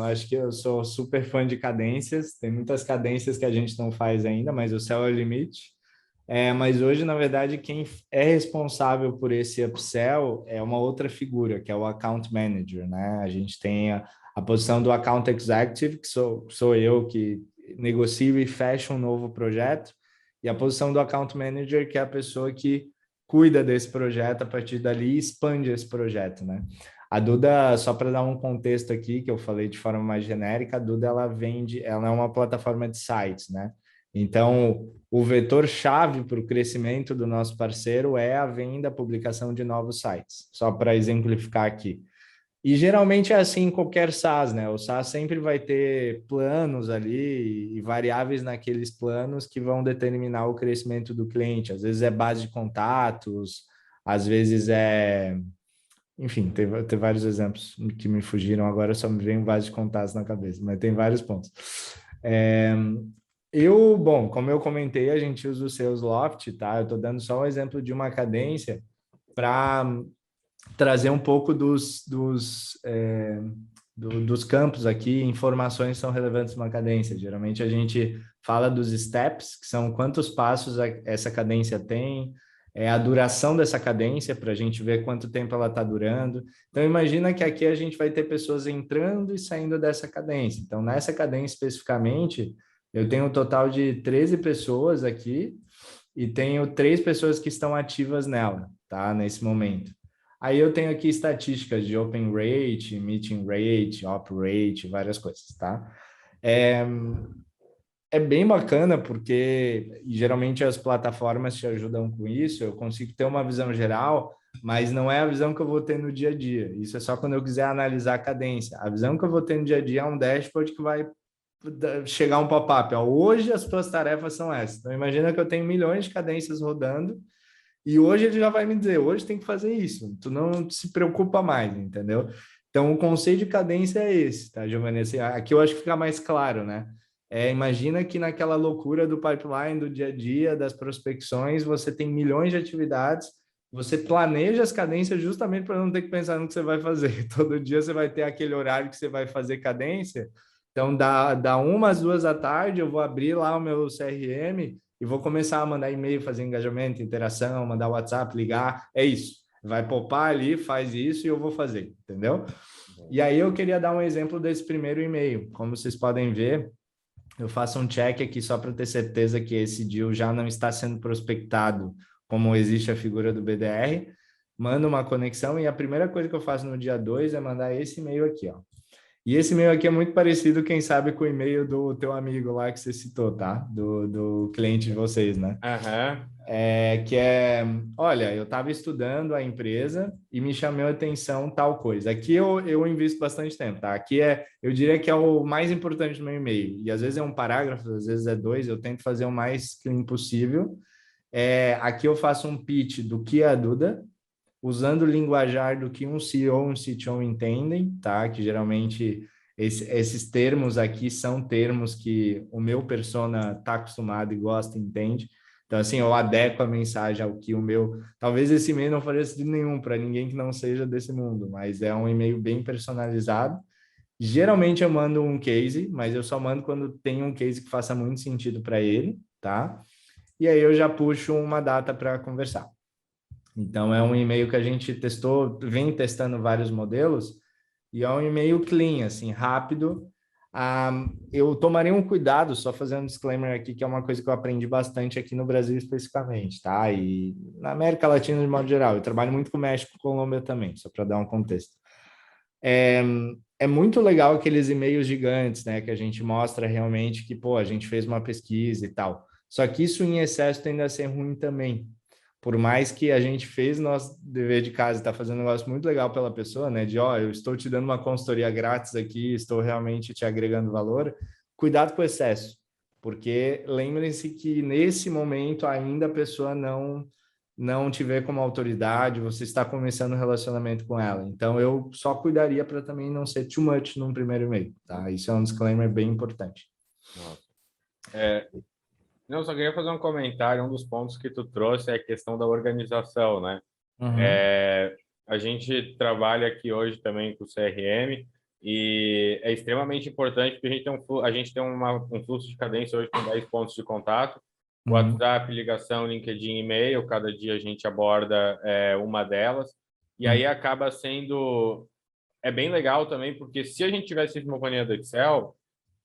acho que eu sou super fã de cadências, tem muitas cadências que a gente não faz ainda, mas o céu é o limite. Mas hoje, na verdade, quem é responsável por esse upsell é uma outra figura, que é o Account Manager, né? A gente tem a posição do Account Executive, que sou eu que negocio e fecho um novo projeto, e a posição do Account Manager, que é a pessoa que cuida desse projeto a partir dali e expande esse projeto, né? A Duda, só para dar um contexto aqui, que eu falei de forma mais genérica, a Duda ela é uma plataforma de sites, né? Então, o vetor-chave para o crescimento do nosso parceiro é a venda, a publicação de novos sites, só para exemplificar aqui. E geralmente é assim em qualquer SaaS, né? O SaaS sempre vai ter planos ali e variáveis naqueles planos que vão determinar o crescimento do cliente. Às vezes é base de contatos, às vezes é. Enfim, tem vários exemplos que me fugiram agora, só me vem base de contatos na cabeça, mas tem vários pontos. É, bom, como eu comentei, a gente usa o Sales Loft, tá? Eu estou dando só um exemplo de uma cadência para trazer um pouco dos campos aqui, informações são relevantes numa cadência. Geralmente a gente fala dos steps, que são quantos passos essa cadência tem, a duração dessa cadência, para a gente ver quanto tempo ela está durando. Então, imagina que aqui a gente vai ter pessoas entrando e saindo dessa cadência. Então, nessa cadência especificamente, eu tenho um total de 13 pessoas aqui e tenho 3 pessoas que estão ativas nela, tá? Nesse momento. Aí eu tenho aqui estatísticas de open rate, meeting rate, op rate, várias coisas, tá? É, é bem bacana porque geralmente as plataformas te ajudam com isso, eu consigo ter uma visão geral, mas não é a visão que eu vou ter no dia a dia. Isso é só quando eu quiser analisar a cadência. A visão que eu vou ter no dia a dia é um dashboard que vai chegar um pop-up. Hoje as tuas tarefas são essas. Então imagina que eu tenho milhões de cadências rodando e hoje ele já vai me dizer, hoje tem que fazer isso. Tu não se preocupa mais, entendeu? Então o conceito de cadência é esse, tá, Giovanni? Assim, aqui eu acho que fica mais claro, né? Imagina que naquela loucura do pipeline, do dia a dia, das prospecções, você tem milhões de atividades, você planeja as cadências justamente para não ter que pensar no que você vai fazer. Todo dia você vai ter aquele horário que você vai fazer cadência. Então, da 1 às 2 da tarde, eu vou abrir lá o meu CRM e vou começar a mandar e-mail, fazer engajamento, interação, mandar WhatsApp, ligar. É isso. Vai popar ali, faz isso e eu vou fazer, entendeu? E aí eu queria dar um exemplo desse primeiro e-mail. Como vocês podem ver, eu faço um check aqui só para ter certeza que esse deal já não está sendo prospectado, como existe a figura do BDR. Mando uma conexão e a primeira coisa que eu faço no dia 2 é mandar esse e-mail aqui, ó. E esse e-mail aqui é muito parecido, quem sabe, com o e-mail do teu amigo lá que você citou, tá? Do cliente de vocês, né? Aham. Olha, eu estava estudando a empresa e me chamou a atenção tal coisa. Aqui eu invisto bastante tempo, tá? Aqui eu diria que é o mais importante do meu e-mail. E às vezes é um parágrafo, às vezes é 2, eu tento fazer o mais clean possível. Aqui eu faço um pitch do que é a Duda, usando o linguajar do que um CEO e um CTO entendem, tá? Que geralmente esses termos aqui são termos que o meu persona está acostumado e gosta e entende. Então, assim, eu adequo a mensagem ao que o meu... Talvez esse e-mail não faria sentido nenhum para ninguém que não seja desse mundo, mas é um e-mail bem personalizado. Geralmente eu mando um case, mas eu só mando quando tem um case que faça muito sentido para ele, tá? E aí eu já puxo uma data para conversar. Então, é um e-mail que a gente testou, vem testando vários modelos, e é um e-mail clean, assim, rápido. Eu tomaria um cuidado, só fazendo um disclaimer aqui, que é uma coisa que eu aprendi bastante aqui no Brasil especificamente, tá? E na América Latina de modo geral. Eu trabalho muito com o México e Colômbia também, só para dar um contexto. É muito legal aqueles e-mails gigantes, né? Que a gente mostra realmente que, pô, a gente fez uma pesquisa e tal. Só que isso em excesso tende a ser ruim também. Por mais que a gente fez nosso dever de casa, está fazendo um negócio muito legal pela pessoa, né? De, ó, eu estou te dando uma consultoria grátis aqui, estou realmente te agregando valor. Cuidado com o excesso, porque lembrem-se que nesse momento ainda a pessoa não te vê como autoridade, você está começando um relacionamento com ela. Então, eu só cuidaria para também não ser too much num primeiro e-mail, tá? Isso é um disclaimer bem importante. Nossa. Não, só queria fazer um comentário. Um dos pontos que tu trouxe é a questão da organização, né? Uhum. É, a gente trabalha aqui hoje também com o CRM e é extremamente importante porque a gente tem um fluxo de cadência hoje com 10 pontos de contato. Uhum. WhatsApp, ligação, LinkedIn, e-mail, cada dia a gente aborda uma delas. E aí Uhum. acaba sendo... É bem legal também, porque se a gente tivesse uma planilha do Excel,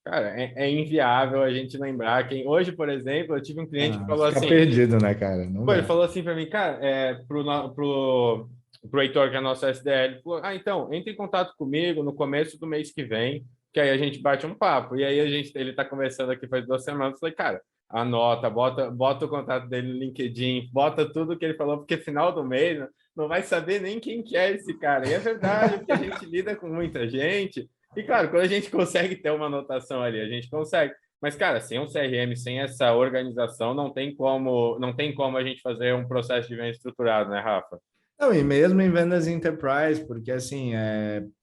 cara, é inviável a gente lembrar quem... Hoje, por exemplo, eu tive um cliente que falou Fica assim... perdido, né, cara? Não Pô, ele dá. falou assim para mim, cara, pro Heitor, que é nosso SDL, ele falou, então, entre em contato comigo no começo do mês que vem, que aí a gente bate um papo. E aí ele tá conversando aqui faz 2 semanas, eu falei, cara, anota, bota o contato dele no LinkedIn, bota tudo que ele falou, porque final do mês não vai saber nem quem que é esse cara. E é verdade, porque a gente lida com muita gente. E claro, quando a gente consegue ter uma anotação ali, a gente consegue. Mas, cara, sem um CRM, sem essa organização, não tem como a gente fazer um processo de venda estruturado, né, Rafa? Não, e mesmo em vendas enterprise, porque assim,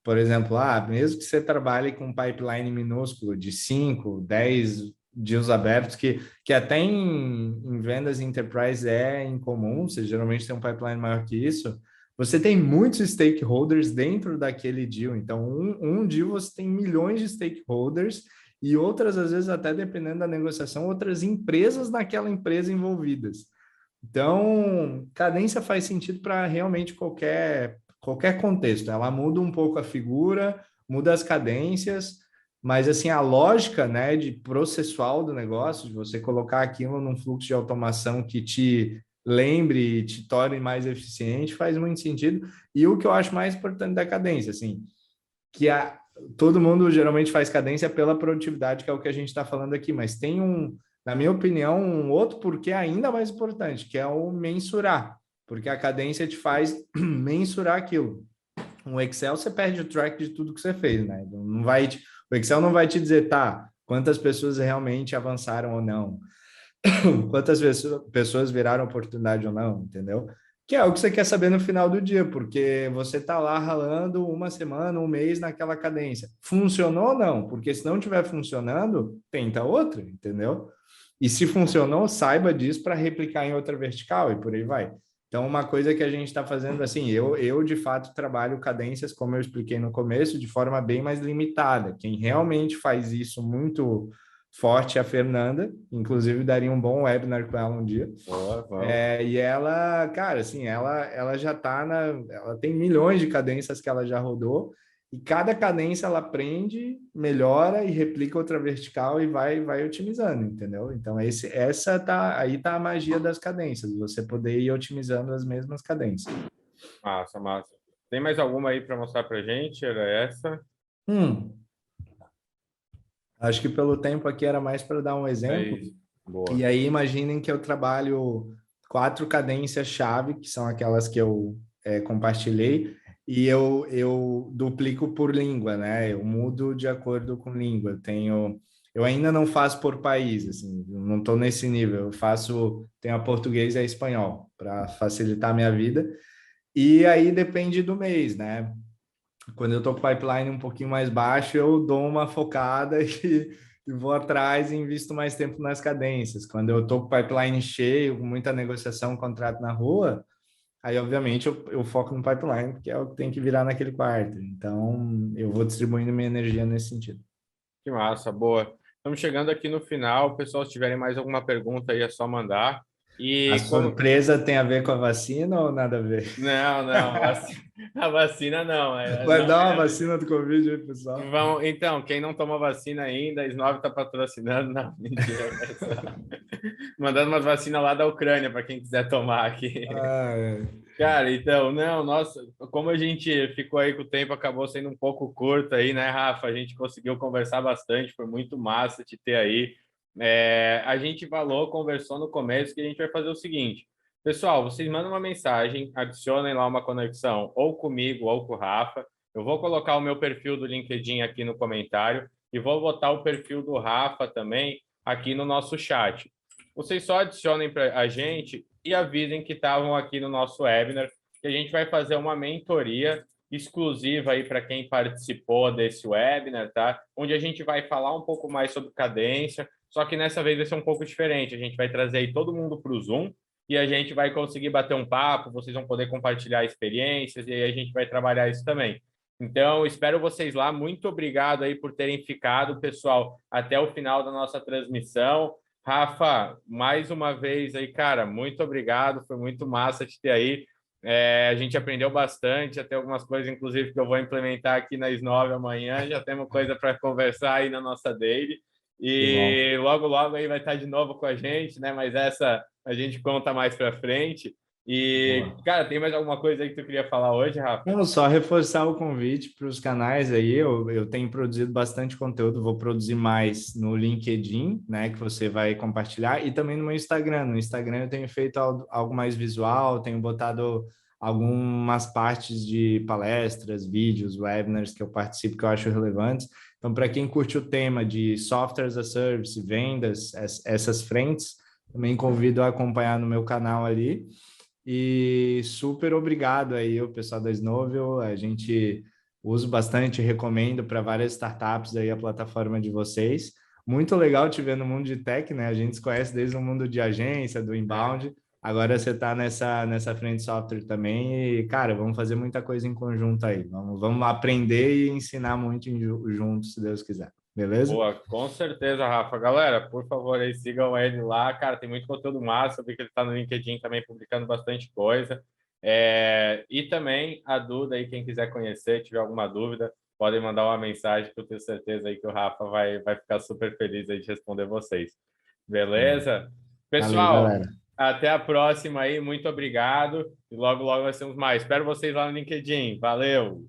por exemplo, mesmo que você trabalhe com um pipeline minúsculo de 5, 10 deals abertos, que até em vendas enterprise é incomum, você geralmente tem um pipeline maior que isso, você tem muitos stakeholders dentro daquele deal. Então, um deal você tem milhões de stakeholders e outras, às vezes, até dependendo da negociação, outras empresas naquela empresa envolvidas. Então, cadência faz sentido para realmente qualquer contexto. Ela muda um pouco a figura, muda as cadências, mas assim a lógica, né, de processual do negócio, de você colocar aquilo num fluxo de automação que te lembre e te torne mais eficiente, faz muito sentido. E o que eu acho mais importante da cadência, assim, que todo mundo geralmente faz cadência pela produtividade, que é o que a gente está falando aqui, mas tem na minha opinião, um outro porquê ainda mais importante, que é o mensurar, porque a cadência te faz mensurar aquilo. No Excel você perde o track de tudo que você fez, né? O Excel não vai te dizer, tá, quantas pessoas realmente avançaram ou não, quantas pessoas viraram oportunidade ou não, entendeu? Que é o que você quer saber no final do dia, porque você tá lá ralando uma semana, um mês naquela cadência. Funcionou ou não? Porque se não estiver funcionando, tenta outra, entendeu? E se funcionou, saiba disso para replicar em outra vertical e por aí vai. Então, uma coisa que a gente está fazendo assim, eu de fato trabalho cadências, como eu expliquei no começo, de forma bem mais limitada. Quem realmente faz isso muito forte é a Fernanda, inclusive daria um bom webinar com ela um dia. Boa, vamos. E ela, cara, assim, ela já tá ela tem milhões de cadências que ela já rodou, e cada cadência ela aprende, melhora e replica outra vertical e vai otimizando, entendeu? Então, aí tá a magia das cadências, você poder ir otimizando as mesmas cadências. Massa, massa. Tem mais alguma aí para mostrar para gente? Era essa? Hum, Acho que pelo tempo aqui era mais para dar um É exemplo. isso. E Boa. aí, imaginem que eu trabalho 4 cadências-chave, que são aquelas que eu compartilhei, e eu duplico por língua, né? Eu mudo de acordo com língua. Eu ainda não faço por país, assim, eu não estou nesse nível. Tenho a português e a espanhol, para facilitar a minha vida. E aí depende do mês, né? Quando eu tô com o pipeline um pouquinho mais baixo, eu dou uma focada e vou atrás e invisto mais tempo nas cadências. Quando eu tô com o pipeline cheio, com muita negociação, contrato na rua, aí obviamente eu foco no pipeline, porque é o que tem que virar naquele quarto. Então, eu vou distribuindo minha energia nesse sentido. Que massa, boa. Estamos chegando aqui no final. Pessoal, se tiverem mais alguma pergunta aí, é só mandar. A E como... surpresa tem a ver com a vacina ou nada a ver? Não, não, a vacina não. Vai Não dar tem uma a ver. vacina do Covid aí, pessoal? Então, quem não toma vacina ainda, a Snov está patrocinando. Não, mentira, pessoal. Mandando umas vacinas lá da Ucrânia para quem quiser tomar aqui. Ah, é. Cara, então, não, nossa, como a gente ficou aí com o tempo, acabou sendo um pouco curto aí, né, Rafa? A gente conseguiu conversar bastante, foi muito massa te ter aí. A gente falou, conversou no começo que a gente vai fazer o seguinte. Pessoal, vocês mandam uma mensagem, adicionem lá uma conexão, ou comigo ou com o Rafa. Eu vou colocar o meu perfil do LinkedIn aqui no comentário e vou botar o perfil do Rafa também aqui no nosso chat. Vocês só adicionem para a gente e avisem que estavam aqui no nosso webinar, que a gente vai fazer uma mentoria exclusiva aí para quem participou desse webinar, tá? Onde a gente vai falar um pouco mais sobre cadência, só que nessa vez vai ser um pouco diferente. A gente vai trazer aí todo mundo para o Zoom e a gente vai conseguir bater um papo, vocês vão poder compartilhar experiências e aí a gente vai trabalhar isso também. Então, espero vocês lá. Muito obrigado aí por terem ficado, pessoal, até o final da nossa transmissão. Rafa, mais uma vez aí, cara, muito obrigado, foi muito massa te ter aí. A gente aprendeu bastante, até algumas coisas, inclusive, que eu vou implementar aqui na S9 amanhã, já temos coisa para conversar aí na nossa daily. Que bom. E logo, logo aí vai estar de novo com a gente, né? Mas essa a gente conta mais para frente. E, Boa. cara, tem mais alguma coisa aí que tu queria falar hoje, Rafa? Não, só reforçar o convite para os canais aí. Eu tenho produzido bastante conteúdo, vou produzir mais no LinkedIn, né, que você vai compartilhar, e também no meu Instagram. No Instagram eu tenho feito algo mais visual, tenho botado algumas partes de palestras, vídeos, webinars que eu participo que eu acho relevantes. Então, para quem curte o tema de software as a service, vendas, essas frentes, também convido a acompanhar no meu canal ali. E super obrigado aí, o pessoal da Snowville. A gente usa bastante, recomendo para várias startups aí a plataforma de vocês. Muito legal te ver no mundo de tech, né? A gente se conhece desde o mundo de agência, do inbound. Agora você está nessa frente de software também. E, cara, vamos fazer muita coisa em conjunto aí. Vamos aprender e ensinar muito juntos, se Deus quiser. Beleza? Boa, com certeza, Rafa. Galera, por favor, aí sigam ele lá. Cara, tem muito conteúdo massa. Eu vi que ele está no LinkedIn também publicando bastante coisa. E também a Duda aí, quem quiser conhecer, tiver alguma dúvida, podem mandar uma mensagem que eu tenho certeza aí que o Rafa vai ficar super feliz aí de responder vocês. Show. Beleza? Valeu, Pessoal, galera. até a próxima aí. Muito obrigado. E logo, logo nós temos mais. Espero vocês lá no LinkedIn. Valeu!